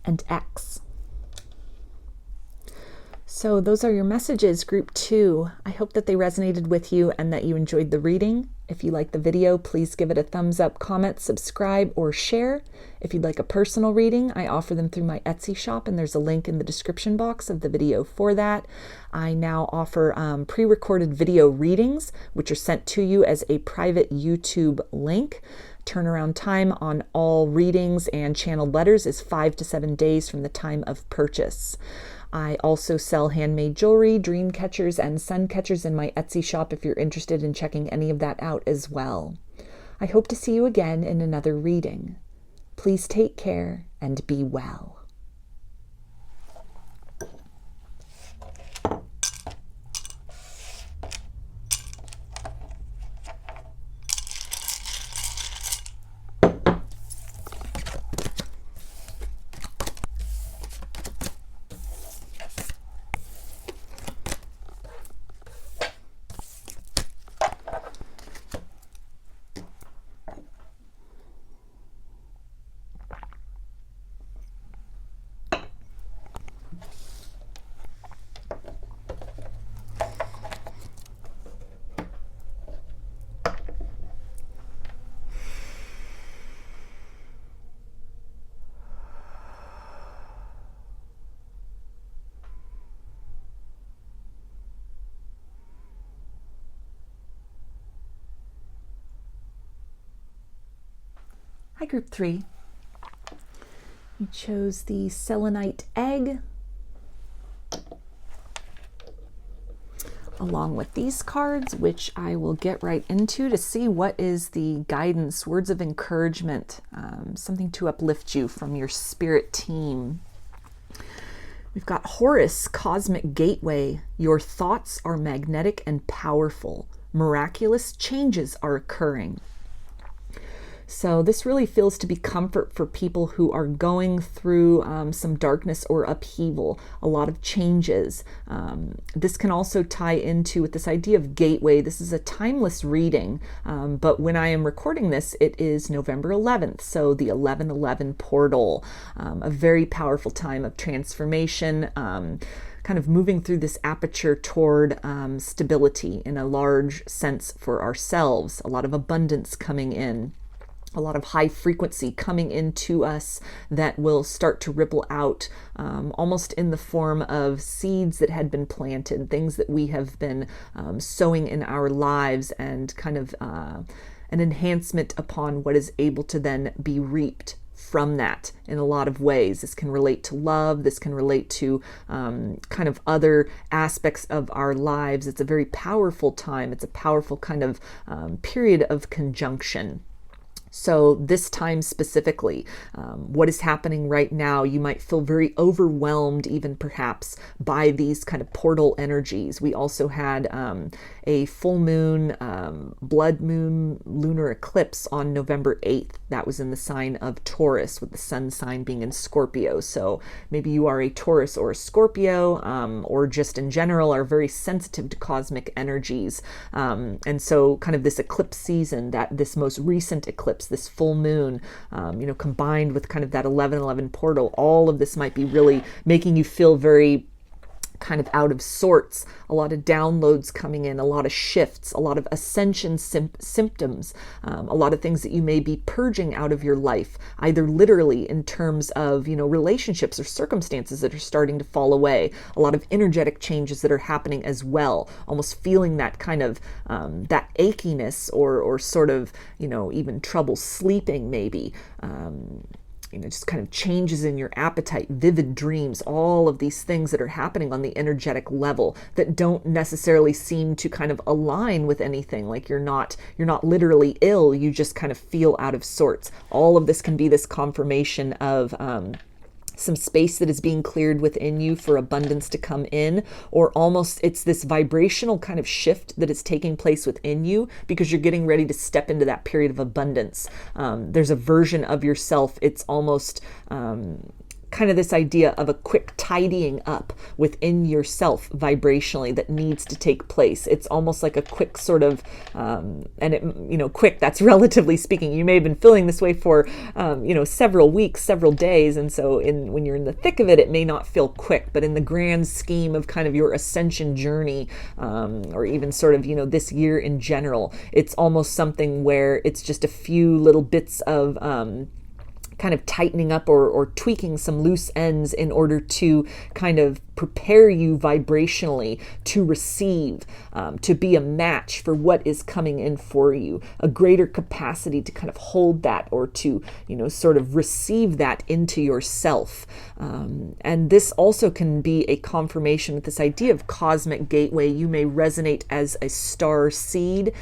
and X. So those are your messages, group 2. I hope that they resonated with you and that you enjoyed the reading. If you liked the video, please give it a thumbs up, comment, subscribe, or share. If you'd like a personal reading, I offer them through my Etsy shop, and there's a link in the description box of the video for that. I now offer pre-recorded video readings, which are sent to you as a private YouTube link. Turnaround time on all readings and channeled letters is 5 to 7 days from the time of purchase. I also sell handmade jewelry, dream catchers, and sun catchers in my Etsy shop if you're interested in checking any of that out as well. I hope to see you again in another reading. Please take care and be well. Hi, group 3. You chose the Selenite egg, along with these cards, which I will get right into to see what is the guidance, words of encouragement, something to uplift you from your spirit team. We've got Horus, Cosmic Gateway. Your thoughts are magnetic and powerful. Miraculous changes are occurring. So this really feels to be comfort for people who are going through some darkness or upheaval, a lot of changes. This can also tie into with this idea of gateway. This is a timeless reading, but when I am recording this, it is November 11th, so the 1111 portal, a very powerful time of transformation, kind of moving through this aperture toward stability in a large sense for ourselves, a lot of abundance coming in. A lot of high frequency coming into us that will start to ripple out almost in the form of seeds that had been planted, things that we have been sowing in our lives, and kind of an enhancement upon what is able to then be reaped from that in a lot of ways. This can relate to love. This can relate to kind of other aspects of our lives. It's a very powerful time. It's a powerful kind of period of conjunction. So this time specifically, what is happening right now, you might feel very overwhelmed even perhaps by these kind of portal energies. We also had a full moon, blood moon lunar eclipse on November 8th. That was in the sign of Taurus, with the sun sign being in Scorpio. So maybe you are a Taurus or a Scorpio, or just in general are very sensitive to cosmic energies. And so kind of this eclipse season, that this most recent eclipse, this full moon, combined with kind of that 1111 portal, all of this might be really making you feel very kind of out of sorts, a lot of downloads coming in, a lot of shifts, a lot of ascension symptoms, a lot of things that you may be purging out of your life, either literally in terms of, relationships or circumstances that are starting to fall away, a lot of energetic changes that are happening as well, almost feeling that kind of, that achiness or sort of, even trouble sleeping maybe, just kind of changes in your appetite, vivid dreams, all of these things that are happening on the energetic level that don't necessarily seem to kind of align with anything. Like you're not literally ill, you just kind of feel out of sorts. All of this can be this confirmation of some space that is being cleared within you for abundance to come in, or almost it's this vibrational kind of shift that is taking place within you because you're getting ready to step into that period of abundance. There's a version of yourself. It's almost kind of this idea of a quick tidying up within yourself vibrationally that needs to take place. It's almost like a quick sort of, and it, quick, that's relatively speaking. You may have been feeling this way for, several weeks, several days. And so when you're in the thick of it, it may not feel quick, but in the grand scheme of kind of your ascension journey, or even sort of, this year in general, it's almost something where it's just a few little bits of, kind of tightening up or tweaking some loose ends in order to kind of prepare you vibrationally to receive, to be a match for what is coming in for you, a greater capacity to kind of hold that or to, sort of receive that into yourself. And this also can be a confirmation with this idea of cosmic gateway. You may resonate as a star seed.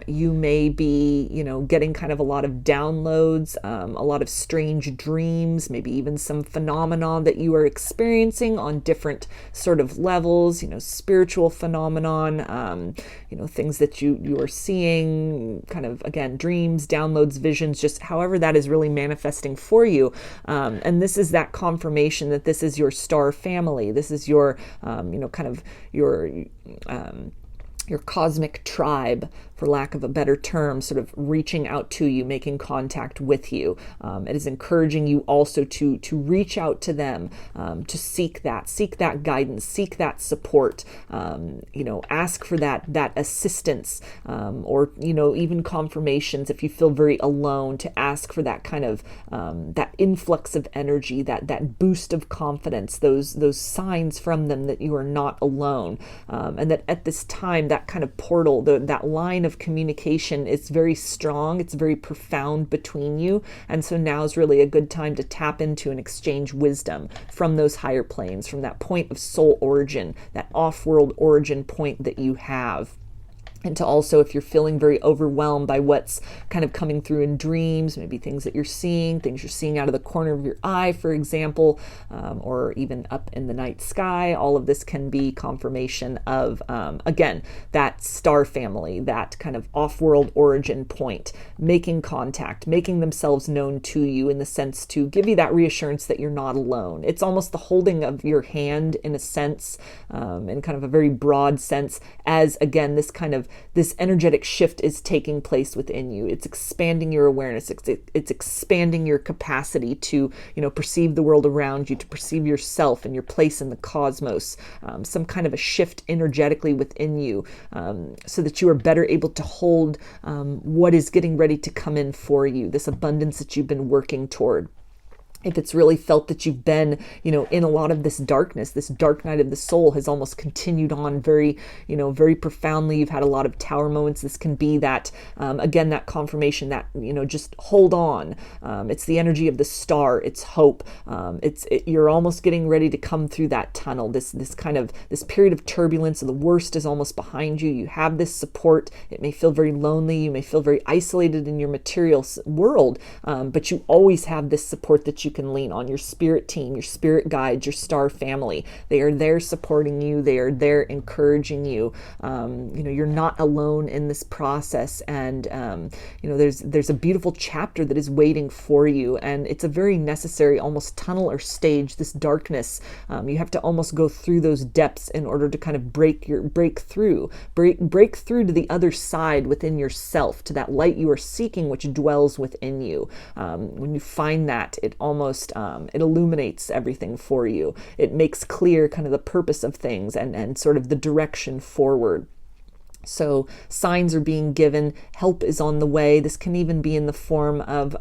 You may be, getting kind of a lot of downloads, a lot of strange dreams, maybe even some phenomenon that you are experiencing on different sort of levels, spiritual phenomenon, things that you are seeing, kind of, again, dreams, downloads, visions, just however that is really manifesting for you. And this is that confirmation that this is your star family. This is your, kind of your cosmic tribe, for lack of a better term, sort of reaching out to you, making contact with you. It is encouraging you also to reach out to them, to seek that guidance, seek that support, ask for that assistance, or, even confirmations if you feel very alone, to ask for that kind of, that influx of energy, that boost of confidence, those signs from them that you are not alone. And that at this time, that kind of portal, that line of communication is very strong. It's very profound between you. And so now is really a good time to tap into and exchange wisdom from those higher planes, from that point of soul origin, that off-world origin point that you have. And to also, if you're feeling very overwhelmed by what's kind of coming through in dreams, maybe things that you're seeing, things you're seeing out of the corner of your eye, for example, or even up in the night sky, all of this can be confirmation of, again, that star family, that kind of off-world origin point, making contact, making themselves known to you in the sense to give you that reassurance that you're not alone. It's almost the holding of your hand in a sense, in kind of a very broad sense, as, again, this energetic shift is taking place within you. It's expanding your awareness. It's expanding your capacity to, perceive the world around you, to perceive yourself and your place in the cosmos. Some kind of a shift energetically within you, so that you are better able to hold what is getting ready to come in for you, this abundance that you've been working toward. If it's really felt that you've been, in a lot of this darkness, this dark night of the soul has almost continued on very, very profoundly. You've had a lot of tower moments. This can be that, again, that confirmation that, just hold on. It's the energy of the star. It's hope. You're almost getting ready to come through that tunnel. This period of turbulence, the worst is almost behind you. You have this support. It may feel very lonely. You may feel very isolated in your material world, but you always have this support that you can lean on, your spirit team, your spirit guides, your star family. They are there supporting you. They are there encouraging you. You're not alone in this process. And, there's a beautiful chapter that is waiting for you. And it's a very necessary almost tunnel or stage, this darkness. You have to almost go through those depths in order to kind of break through to the other side within yourself, to that light you are seeking, which dwells within you. When you find that, it almost it illuminates everything for you. It makes clear kind of the purpose of things and sort of the direction forward. So signs are being given, help is on the way. This can even be in the form of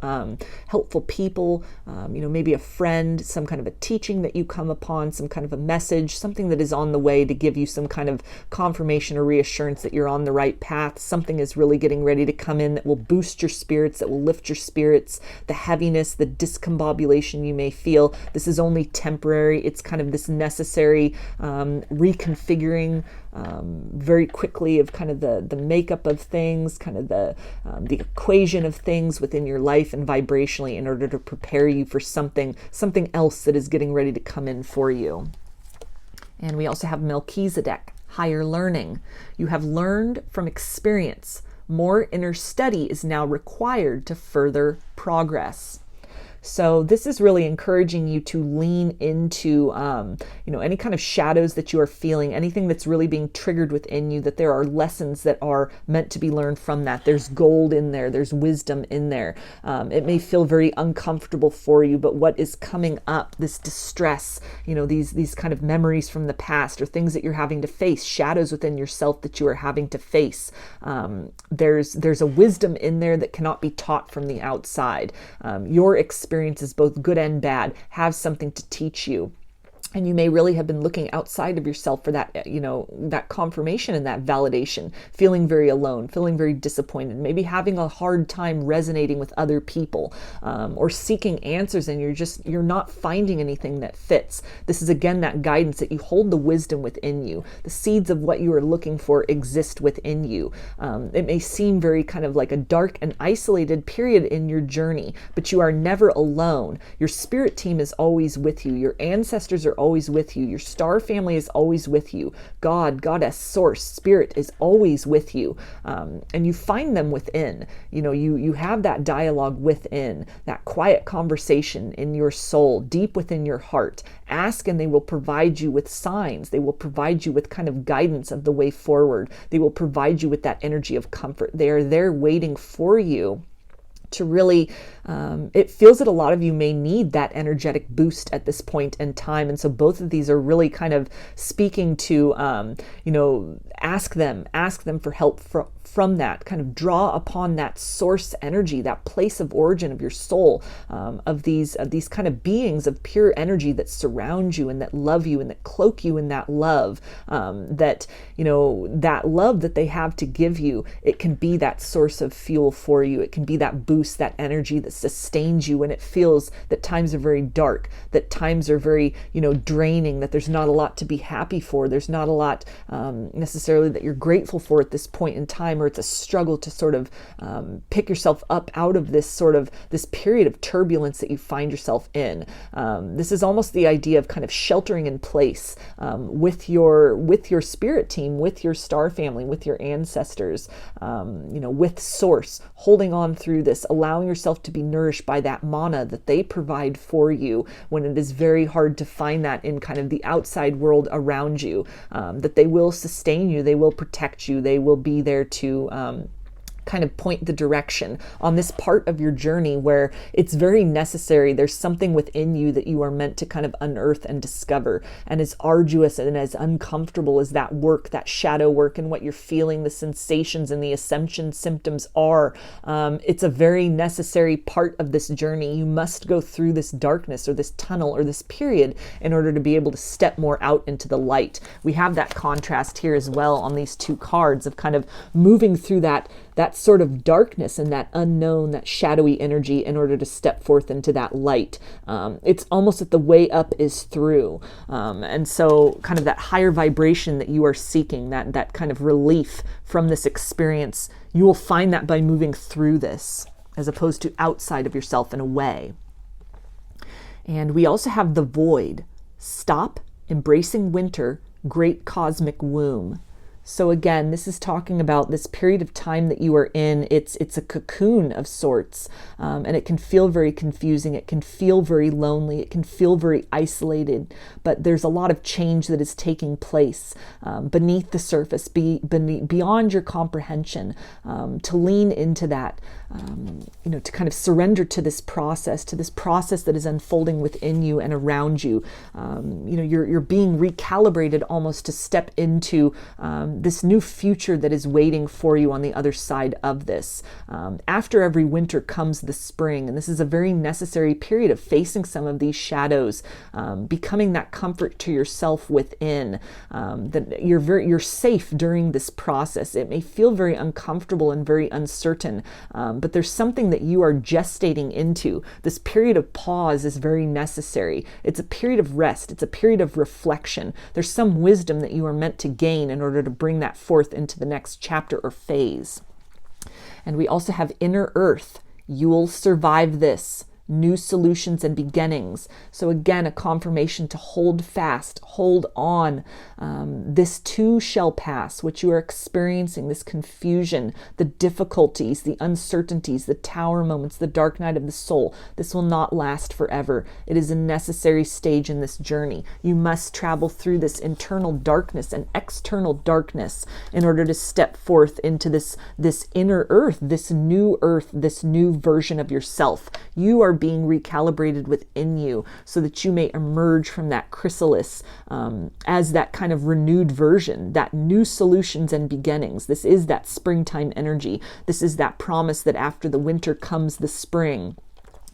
helpful people, maybe a friend, some kind of a teaching that you come upon, some kind of a message, something that is on the way to give you some kind of confirmation or reassurance that you're on the right path. Something is really getting ready to come in that will boost your spirits, that will lift your spirits. The heaviness, the discombobulation you may feel, this is only temporary. It's kind of this necessary reconfiguring very quickly of kind of the makeup of things, kind of the equation of things within your life and vibrationally, in order to prepare you for something else that is getting ready to come in for you. And we also have Melchizedek, higher learning. You have learned from experience. More inner study is now required to further progress. So this is really encouraging you to lean into, any kind of shadows that you are feeling, anything that's really being triggered within you, that there are lessons that are meant to be learned from that. There's gold in there. There's wisdom in there. It may feel very uncomfortable for you, but what is coming up, this distress, these kind of memories from the past, or things that you're having to face, shadows within yourself that you are having to face. There's a wisdom in there that cannot be taught from the outside. Your experiences, both good and bad, have something to teach you. And you may really have been looking outside of yourself for that, that confirmation and that validation, feeling very alone, feeling very disappointed, maybe having a hard time resonating with other people, or seeking answers, and you're not finding anything that fits. This is again that guidance that you hold the wisdom within you. The seeds of what you are looking for exist within you. It may seem very kind of like a dark and isolated period in your journey, but you are never alone. Your spirit team is always with you. Your ancestors are always with you. Your star family is always with you. God, Goddess, Source, Spirit is always with you. And you find them within. You have that dialogue within, that quiet conversation in your soul, deep within your heart. Ask and they will provide you with signs. They will provide you with kind of guidance of the way forward. They will provide you with that energy of comfort. They are there waiting for you to really, it feels that a lot of you may need that energetic boost at this point in time. And so both of these are really kind of speaking to, ask them for help from that, kind of draw upon that source energy, that place of origin of your soul, of these kind of beings of pure energy that surround you and that love you and that cloak you in that love, that love that they have to give you. It can be that source of fuel for you. It can be that boost, that energy that sustains you when it feels that times are very dark, that times are very, draining, that there's not a lot to be happy for. There's not a lot necessarily that you're grateful for at this point in time, or it's a struggle to sort of pick yourself up out of this period of turbulence that you find yourself in. This is almost the idea of kind of sheltering in place with your spirit team, with your star family, with your ancestors, with Source, holding on through this, allowing yourself to be nourished by that mana that they provide for you when it is very hard to find that in kind of the outside world around you, that they will sustain you, they will protect you, they will be there to kind of point the direction on this part of your journey where it's very necessary. There's something within you that you are meant to kind of unearth and discover. And as arduous and as uncomfortable as that work, that shadow work, and what you're feeling, the sensations and the ascension symptoms are, it's a very necessary part of this journey. You must go through this darkness or this tunnel or this period in order to be able to step more out into the light. We have that contrast here as well on these two cards of kind of moving through that sort of darkness and that unknown, that shadowy energy in order to step forth into that light. It's almost that the way up is through. And so kind of that higher vibration that you are seeking, that kind of relief from this experience, you will find that by moving through this as opposed to outside of yourself and away. And we also have the void. Stop embracing winter, great cosmic womb. So again, this is talking about this period of time that you are in. It's a cocoon of sorts, and it can feel very confusing. It can feel very lonely. It can feel very isolated, but there's a lot of change that is taking place beneath the surface, beyond your comprehension, to lean into that, to kind of surrender to this process that is unfolding within you and around you. You're being recalibrated almost to step into this new future that is waiting for you on the other side of this. After every winter comes the spring, and this is a very necessary period of facing some of these shadows, becoming that comfort to yourself within, that you're safe during this process. It may feel very uncomfortable and very uncertain, but there's something that you are gestating into. This period of pause is very necessary. It's a period of rest. It's a period of reflection. There's some wisdom that you are meant to gain in order to bring that forth into the next chapter or phase. And we also have inner earth. You'll survive this. New solutions and beginnings. So again, a confirmation to hold fast, hold on. This too shall pass. What you are experiencing, this confusion, the difficulties, the uncertainties, the tower moments, the dark night of the soul, this will not last forever. It is a necessary stage in this journey. You must travel through this internal darkness and external darkness in order to step forth into this inner earth, this new version of yourself. You are being recalibrated within you so that you may emerge from that chrysalis as that kind of renewed version, that new solutions and beginnings. This is that springtime energy. This is that promise that after the winter comes the spring.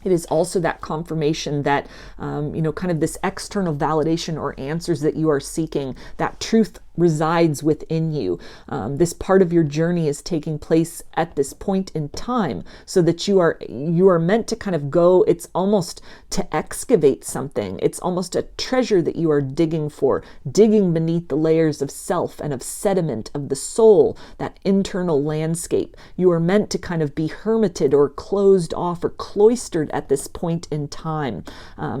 It is also that confirmation that, kind of this external validation or answers that you are seeking, that truth resides within you. This part of your journey is taking place at this point in time, so that you are meant to kind of go, it's almost to excavate something. It's almost a treasure that you are digging for, digging beneath the layers of self and of sediment of the soul, that internal landscape. You are meant to kind of be hermited or closed off or cloistered at this point in time,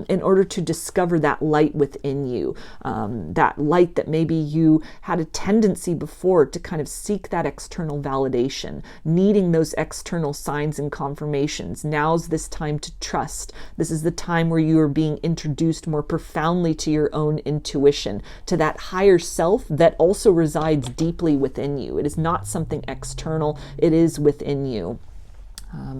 in order to discover that light within you, that light that maybe you had a tendency before to kind of seek that external validation, needing those external signs and confirmations. Now's this time to trust. This is the time where you are being introduced more profoundly to your own intuition, to that higher self that also resides deeply within you. It is not something external, it is within you.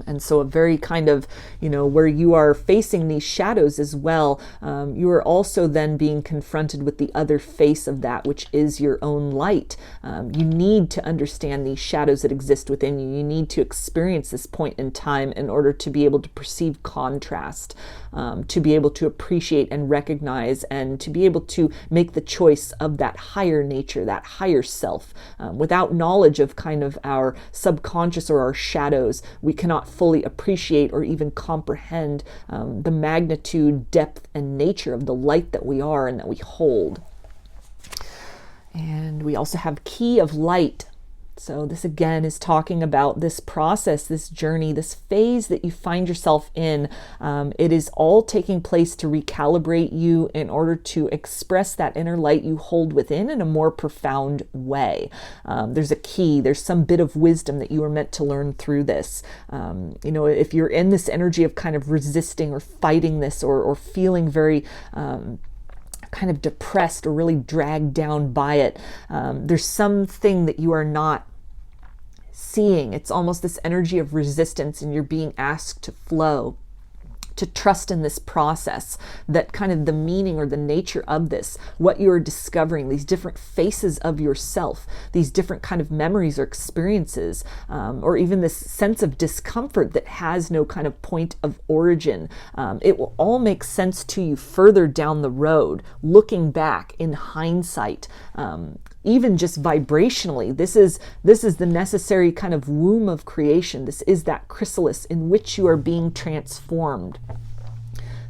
And so a very kind of, where you are facing these shadows as well, you are also then being confronted with the other face of that, which is your own light. You need to understand these shadows that exist within you. You need to experience this point in time in order to be able to perceive contrast, to be able to appreciate and recognize, and to be able to make the choice of that higher nature, that higher self. Without knowledge of kind of our subconscious or our shadows, we cannot fully appreciate or even comprehend the magnitude, depth, and nature of the light that we are and that we hold. And we also have key of light. So this again is talking about this process, this journey, this phase that you find yourself in. It is all taking place to recalibrate you in order to express that inner light you hold within in a more profound way. There's a key, there's some bit of wisdom that you are meant to learn through this. If you're in this energy of kind of resisting or fighting this or feeling very kind of depressed or really dragged down by it, there's something that you are not seeing. It's almost this energy of resistance, and you're being asked to flow, to trust in this process, that kind of the meaning or the nature of this, what you're discovering, these different faces of yourself, these different kind of memories or experiences, or even this sense of discomfort that has no kind of point of origin. It will all make sense to you further down the road, looking back in hindsight. Even just vibrationally, this is the necessary kind of womb of creation. This is that chrysalis in which you are being transformed.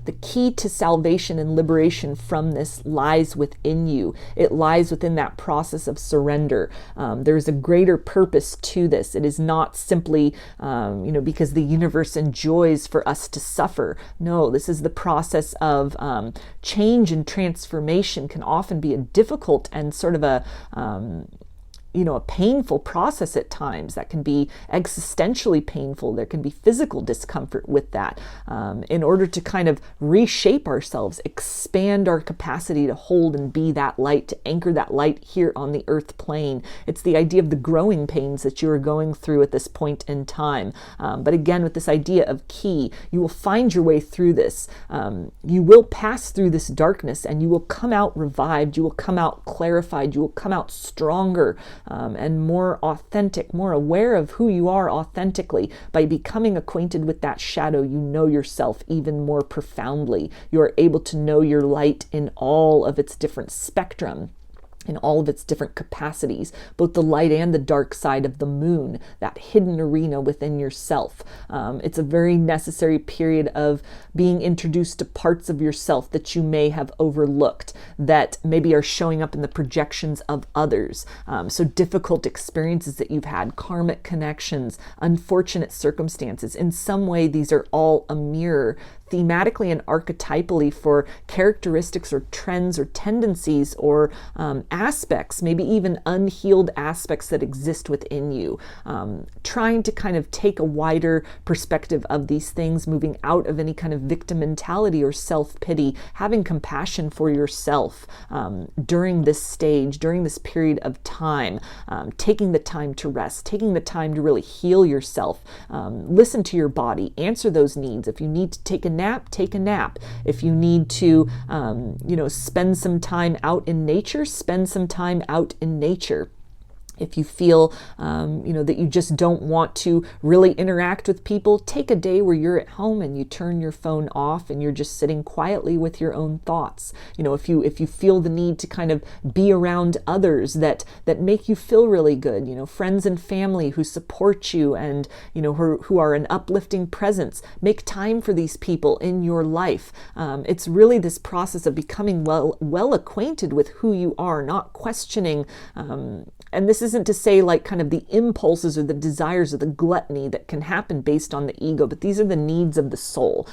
The key to salvation and liberation from this lies within you. It lies within that process of surrender. There's a greater purpose to this. It is not simply, because the universe enjoys for us to suffer. No, this is the process of change and transformation. Can often be a difficult and sort of a painful process at times. That can be existentially painful. There can be physical discomfort with that. In order to kind of reshape ourselves, expand our capacity to hold and be that light, to anchor that light here on the earth plane. It's the idea of the growing pains that you are going through at this point in time. But again, with this idea of key, you will find your way through this. You will pass through this darkness, and you will come out revived. You will come out clarified. You will come out stronger. and more authentic, more aware of who you are authentically. By becoming acquainted with that shadow, you know yourself even more profoundly. You are able to know your light in all of its different spectrum, in all of its different capacities, both the light and the dark side of the moon, that hidden arena within yourself. It's a very necessary period of being introduced to parts of yourself that you may have overlooked, that maybe are showing up in the projections of others. So difficult experiences that you've had, karmic connections, unfortunate circumstances. In some way, these are all a mirror thematically and archetypally for characteristics or trends or tendencies or aspects, maybe even unhealed aspects that exist within you. Trying to kind of take a wider perspective of these things, moving out of any kind of victim mentality or self-pity, having compassion for yourself during this stage, during this period of time, taking the time to rest, taking the time to really heal yourself, listen to your body, answer those needs. If you need to take a nap, take a nap. If you need to, spend some time out in nature, spend some time out in nature. If you feel, that you just don't want to really interact with people, take a day where you're at home and you turn your phone off and you're just sitting quietly with your own thoughts. If you feel the need to kind of be around others that make you feel really good, friends and family who support you and, who are an uplifting presence, make time for these people in your life. It's really this process of becoming well acquainted with who you are, not questioning, and this isn't to say like kind of the impulses or the desires or the gluttony that can happen based on the ego, but these are the needs of the soul.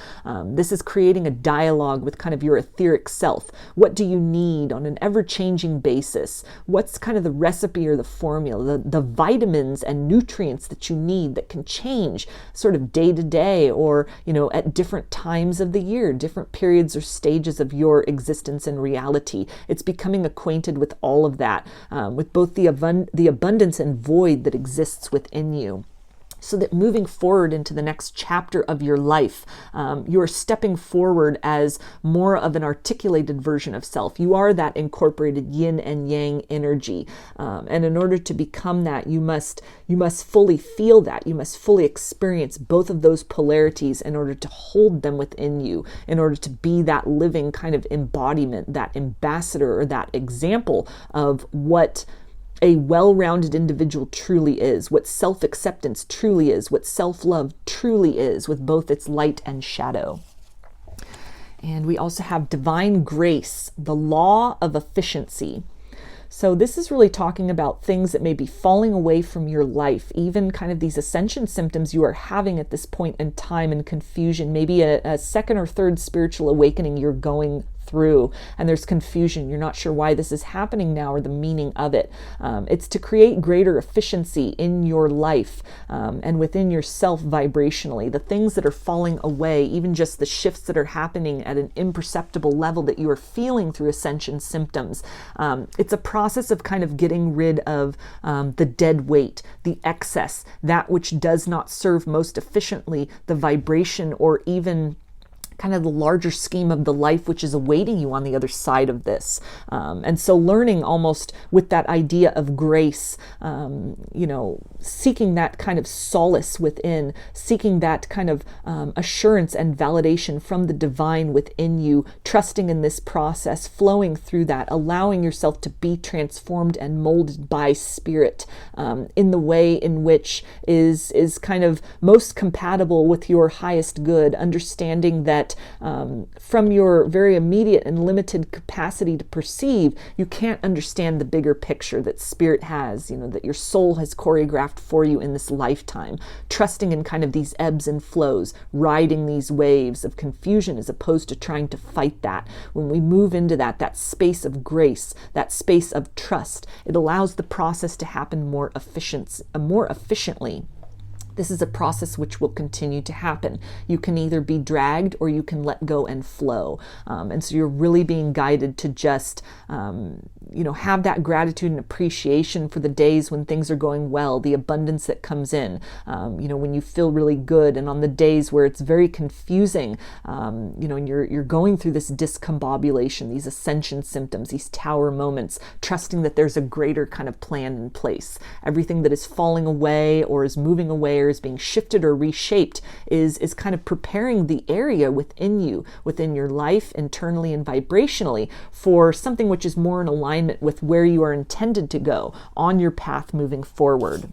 This is creating a dialogue with kind of your etheric self. What do you need on an ever-changing basis? What's kind of the recipe or the formula, the vitamins and nutrients that you need that can change sort of day to day or, at different times of the year, different periods or stages of your existence and reality. It's becoming acquainted with all of that, with both the abundance and void that exists within you. So that moving forward into the next chapter of your life, you're stepping forward as more of an articulated version of self. You are that incorporated yin and yang energy. And in order to become that, you must fully feel that. You must fully experience both of those polarities in order to hold them within you, in order to be that living kind of embodiment, that ambassador or that example of what a well-rounded individual truly is, what self-acceptance truly is, what self-love truly is, with both its light and shadow. And we also have divine grace, the law of efficiency. So this is really talking about things that may be falling away from your life, even kind of these ascension symptoms you are having at this point in time and confusion, maybe a second or third spiritual awakening you're going through and there's confusion. You're not sure why this is happening now or the meaning of it. It's to create greater efficiency in your life and within yourself vibrationally. The things that are falling away, even just the shifts that are happening at an imperceptible level that you are feeling through ascension symptoms. It's a process of kind of getting rid of the dead weight, the excess, that which does not serve most efficiently the vibration or even kind of the larger scheme of the life which is awaiting you on the other side of this. And so learning almost with that idea of grace, seeking that kind of solace within, seeking that kind of assurance and validation from the divine within you, trusting in this process, flowing through that, allowing yourself to be transformed and molded by spirit in the way in which is kind of most compatible with your highest good, understanding that from your very immediate and limited capacity to perceive, you can't understand the bigger picture that spirit has, that your soul has choreographed for you in this lifetime, trusting in kind of these ebbs and flows, riding these waves of confusion as opposed to trying to fight that. When we move into that space of grace, that space of trust, it allows the process to happen more efficiently. This is a process which will continue to happen. You can either be dragged or you can let go and flow. And so you're really being guided to just, have that gratitude and appreciation for the days when things are going well, the abundance that comes in, when you feel really good, and on the days where it's very confusing, and you're going through this discombobulation, these ascension symptoms, these tower moments, trusting that there's a greater kind of plan in place. Everything that is falling away or is moving away or is being shifted or reshaped is kind of preparing the area within you, within your life, internally and vibrationally, for something which is more in alignment with where you are intended to go on your path moving forward.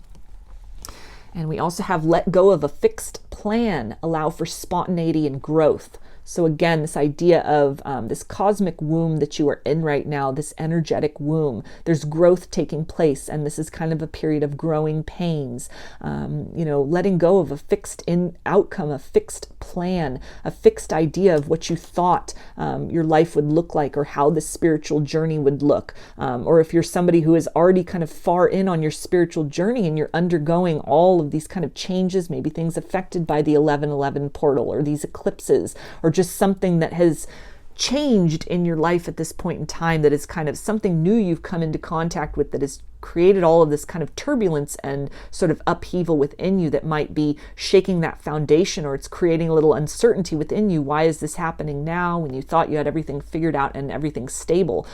And we also have let go of a fixed plan, allow for spontaneity and growth. So again, this idea of this cosmic womb that you are in right now, this energetic womb, there's growth taking place, and this is kind of a period of growing pains. Letting go of a fixed outcome, a fixed plan, a fixed idea of what you thought your life would look like, or how the spiritual journey would look. Or if you're somebody who is already kind of far in on your spiritual journey and you're undergoing all of these kind of changes, maybe things affected by the 11:11 portal or these eclipses, or just something that has changed in your life at this point in time, that is kind of something new you've come into contact with, that has created all of this kind of turbulence and sort of upheaval within you that might be shaking that foundation, or it's creating a little uncertainty within you. Why is this happening now when you thought you had everything figured out and everything stable?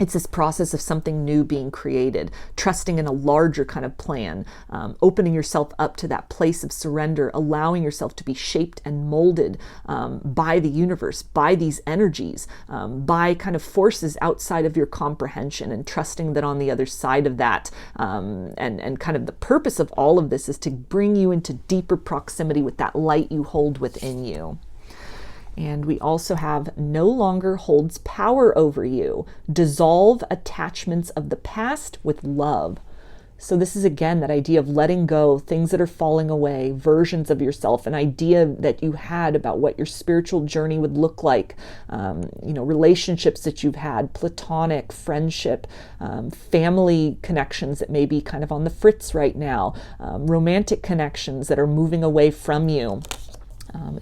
It's this process of something new being created, trusting in a larger kind of plan, opening yourself up to that place of surrender, allowing yourself to be shaped and molded by the universe, by these energies, by kind of forces outside of your comprehension, and trusting that on the other side of that, and kind of the purpose of all of this is to bring you into deeper proximity with that light you hold within you. And we also have no longer holds power over you. Dissolve attachments of the past with love. So this is again that idea of letting go, things that are falling away, versions of yourself, an idea that you had about what your spiritual journey would look like, relationships that you've had, platonic, friendship, family connections that may be kind of on the fritz right now, romantic connections that are moving away from you.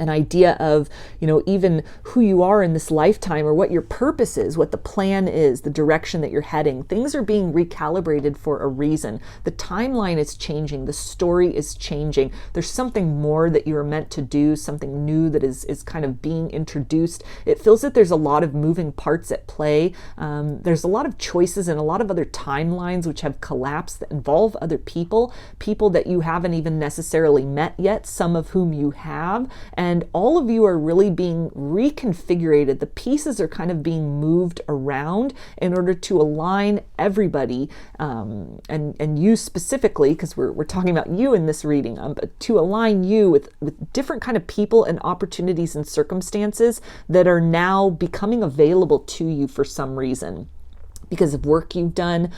An idea of, even who you are in this lifetime, or what your purpose is, what the plan is, the direction that you're heading. Things are being recalibrated for a reason. The timeline is changing. The story is changing. There's something more that you are meant to do, something new that is kind of being introduced. It feels that there's a lot of moving parts at play. There's a lot of choices and a lot of other timelines which have collapsed that involve other people that you haven't even necessarily met yet, some of whom you have. And all of you are really being reconfigured. The pieces are kind of being moved around in order to align everybody, and you specifically, because we're talking about you in this reading, but to align you with different kind of people and opportunities and circumstances that are now becoming available to you for some reason. Because of work you've done,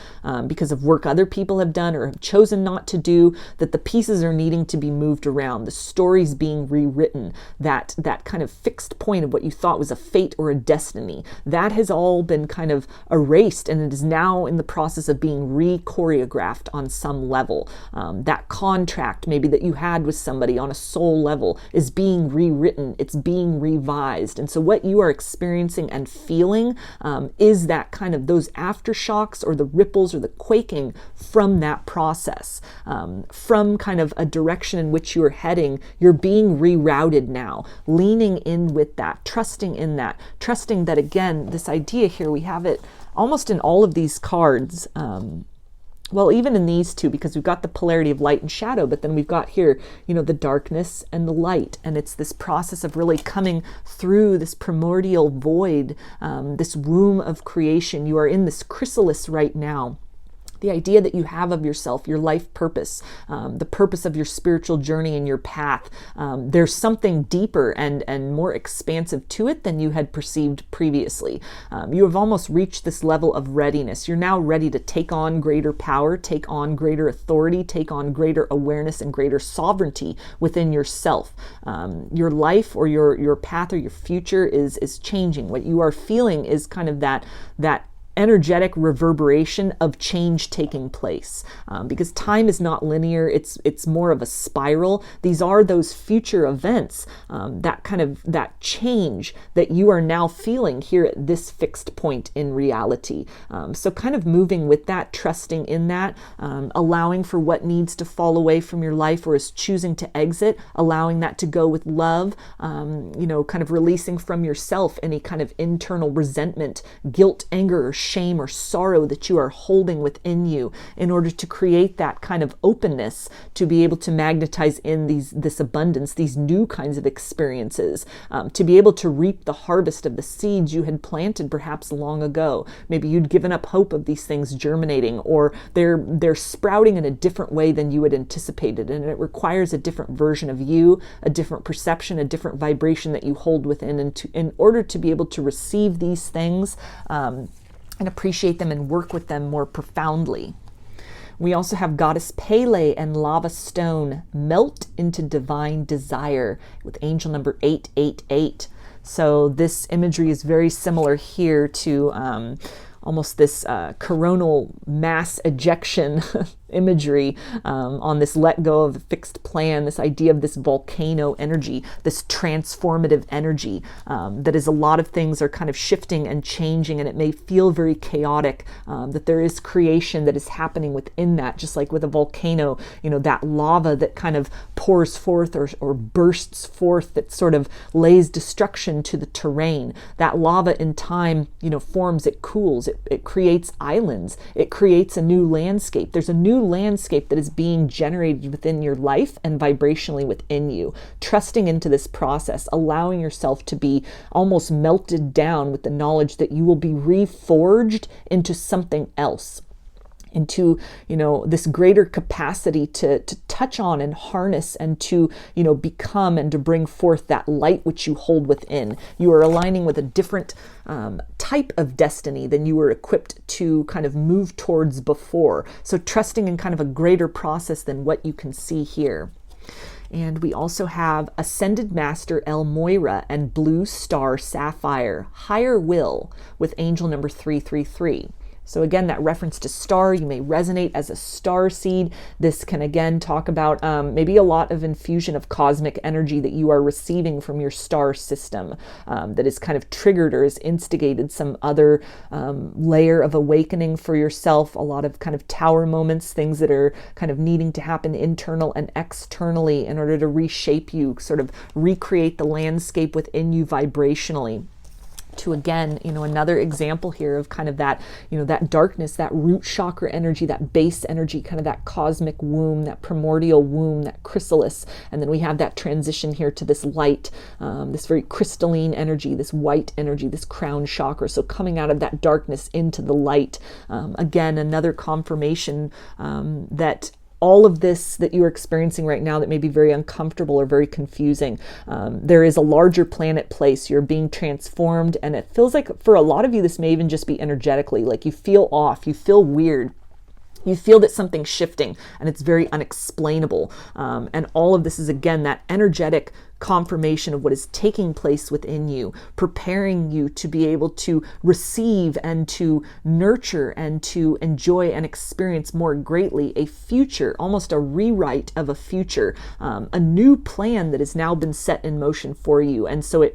because of work other people have done or have chosen not to do, that the pieces are needing to be moved around, the story's being rewritten, that kind of fixed point of what you thought was a fate or a destiny, that has all been kind of erased, and it is now in the process of being re-choreographed on some level. That contract maybe that you had with somebody on a soul level is being rewritten, it's being revised. And so what you are experiencing and feeling is that kind of those aftershocks or the ripples or the quaking from that process, from kind of a direction in which you're heading. You're being rerouted now, leaning in with that, trusting in that, trusting that, again, this idea here, we have it almost in all of these cards. Well, even in these two, because we've got the polarity of light and shadow, but then we've got here, the darkness and the light. And it's this process of really coming through this primordial void, this womb of creation. You are in this chrysalis right now. The idea that you have of yourself, your life purpose, the purpose of your spiritual journey and your path. There's something deeper and more expansive to it than you had perceived previously. You have almost reached this level of readiness. You're now ready to take on greater power, take on greater authority, take on greater awareness and greater sovereignty within yourself. Your life or your path or your future is changing. What you are feeling is kind of that energetic reverberation of change taking place, because time is not linear. It's more of a spiral. These are those future events, that change that you are now feeling here at this fixed point in reality. So kind of moving with that, trusting in that, allowing for what needs to fall away from your life or is choosing to exit, allowing that to go with love, kind of releasing from yourself any kind of internal resentment, guilt, anger, or shame or sorrow that you are holding within you, in order to create that kind of openness to be able to magnetize in this abundance, these new kinds of experiences, to be able to reap the harvest of the seeds you had planted perhaps long ago. Maybe you'd given up hope of these things germinating, or they're sprouting in a different way than you had anticipated, and it requires a different version of you, a different perception, a different vibration that you hold within, and in order to be able to receive these things, and appreciate them and work with them more profoundly. We also have Goddess Pele and Lava Stone, melt into divine desire, with angel number 888. So this imagery is very similar here to almost this coronal mass ejection imagery on this let go of the fixed plan, this idea of this volcano energy, this transformative energy, that is a lot of things are kind of shifting and changing, and it may feel very chaotic, that there is creation that is happening within that, just like with a volcano, that lava that kind of pours forth or bursts forth, that sort of lays destruction to the terrain. That lava in time, forms, it cools, it creates islands, it creates a new landscape. There's a new landscape that is being generated within your life and vibrationally within you. Trusting into this process, allowing yourself to be almost melted down with the knowledge that you will be reforged into something else, into this greater capacity to touch on and harness and to become and to bring forth that light which you hold within. You are aligning with a different type of destiny than you were equipped to kind of move towards before. So trusting in kind of a greater process than what you can see here. And we also have Ascended Master El Moira and Blue Star Sapphire, Higher Will, with angel number 333. So again, that reference to star, you may resonate as a star seed. This can again talk about maybe a lot of infusion of cosmic energy that you are receiving from your star system, that is kind of triggered or has instigated some other layer of awakening for yourself. A lot of kind of tower moments, things that are kind of needing to happen internal and externally in order to reshape you, sort of recreate the landscape within you vibrationally. To again, another example here of kind of that, that darkness, that root chakra energy, that base energy, kind of that cosmic womb, that primordial womb, that chrysalis. And then we have that transition here to this light, this very crystalline energy, this white energy, this crown chakra. So coming out of that darkness into the light. Again, another confirmation that all of this that you're experiencing right now that may be very uncomfortable or very confusing, there is a larger plan at place. You're being transformed, and it feels like for a lot of you, this may even just be energetically, like you feel off, you feel weird. You feel that something's shifting and it's very unexplainable. And all of this is, again, that energetic confirmation of what is taking place within you, preparing you to be able to receive and to nurture and to enjoy and experience more greatly a future, almost a rewrite of a future, a new plan that has now been set in motion for you. And so it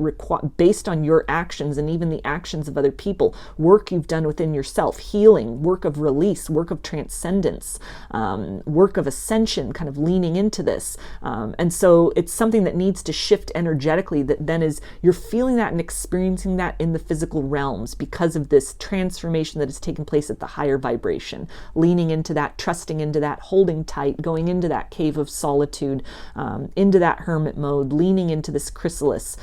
based on your actions and even the actions of other people, work you've done within yourself, healing, work of release, work of transcendence, work of ascension, kind of leaning into this. And so it's something that needs to shift energetically, that then is you're feeling that and experiencing that in the physical realms because of this transformation that has taken place at the higher vibration, leaning into that, trusting into that, holding tight, going into that cave of solitude, into that hermit mode, leaning into this chrysalis,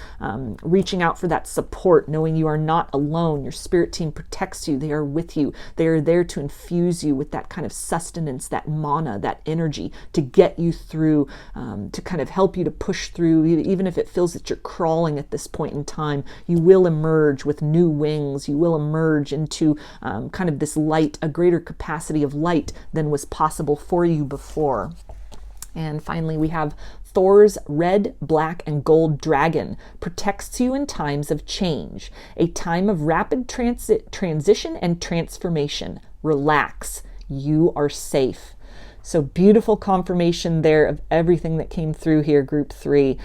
reaching out for that support, knowing you are not alone. Your spirit team protects you. They are with you. They are there to infuse you with that kind of sustenance, that mana, that energy to get you through, to kind of help you to push through. Even if it feels that you're crawling at this point in time, you will emerge with new wings. You will emerge into kind of this light, a greater capacity of light than was possible for you before. And finally, we have Thor's red, black, and gold dragon protects you in times of change, a time of rapid transition and transformation. Relax. You are safe. So beautiful confirmation there of everything that came through here, group 3.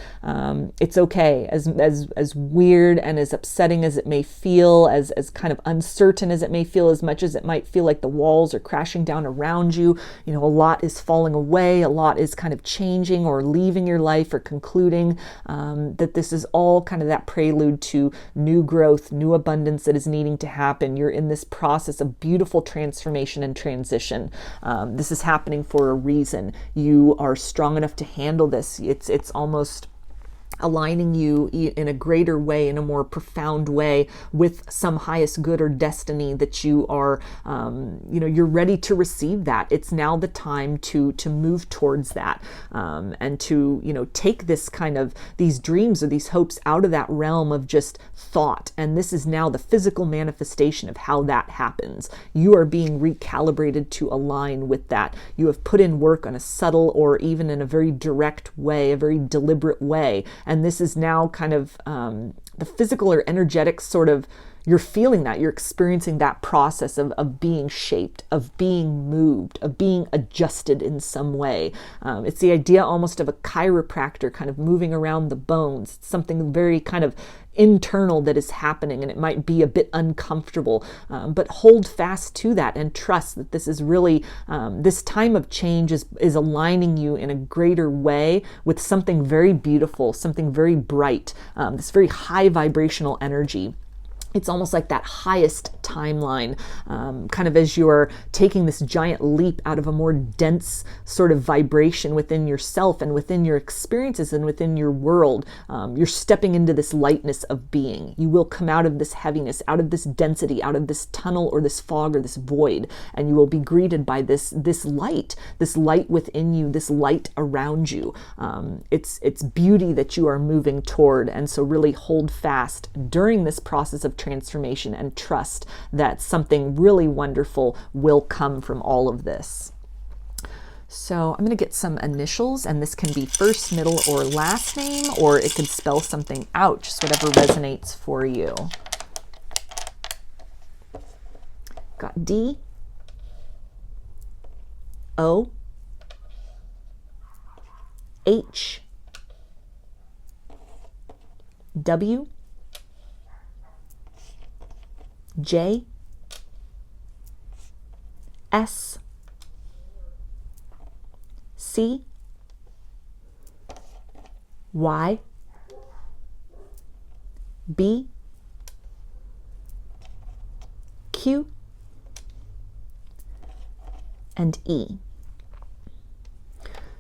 It's okay, as weird and as upsetting as it may feel, as kind of uncertain as it may feel, as much as it might feel like the walls are crashing down around you. You know, a lot is falling away, a lot is kind of changing or leaving your life or concluding, that this is all kind of that prelude to new growth, new abundance that is needing to happen. You're in this process of beautiful transformation and transition. This is happening for a reason. You are strong enough to handle this. It's almost aligning you in a greater way, in a more profound way, with some highest good or destiny that you are, you're ready to receive that. It's now the time to move towards that, and to, take this kind of, these dreams or these hopes out of that realm of just thought. And this is now the physical manifestation of how that happens. You are being recalibrated to align with that. You have put in work on a subtle or even in a very direct way, a very deliberate way. And this is now kind of the physical or energetic sort of, you're feeling that, you're experiencing that process of being shaped, of being moved, of being adjusted in some way. It's the idea almost of a chiropractor kind of moving around the bones. It's something very kind of internal that is happening, and it might be a bit uncomfortable, but hold fast to that and trust that this is really, this time of change is aligning you in a greater way with something very beautiful, something very bright, this very high vibrational energy. It's almost like that highest timeline, kind of as you're taking this giant leap out of a more dense sort of vibration within yourself and within your experiences and within your world. You're stepping into this lightness of being. You will come out of this heaviness, out of this density, out of this tunnel or this fog or this void, and you will be greeted by this light within you, this light around you. It's beauty that you are moving toward, and so really hold fast during this process of transformation and trust that something really wonderful will come from all of this. So I'm going to get some initials, and this can be first, middle, or last name, or it could spell something out, just whatever resonates for you. Got D, O, H, W, J, S, C, Y, B, Q, and E.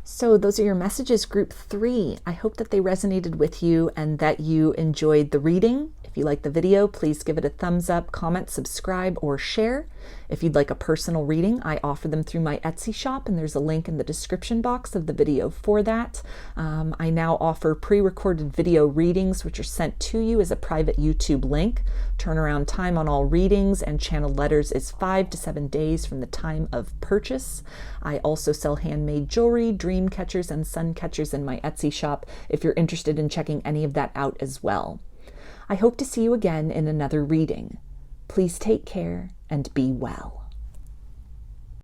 So those are your messages, group 3. I hope that they resonated with you and that you enjoyed the reading. If you like the video, please give it a thumbs up, comment, subscribe, or share. If you'd like a personal reading, I offer them through my Etsy shop, and there's a link in the description box of the video for that. I now offer pre-recorded video readings, which are sent to you as a private YouTube link. Turnaround time on all readings and channeled letters is 5 to 7 days from the time of purchase. I also sell handmade jewelry, dream catchers, and sun catchers in my Etsy shop if you're interested in checking any of that out as well. I hope to see you again in another reading. Please take care and be well.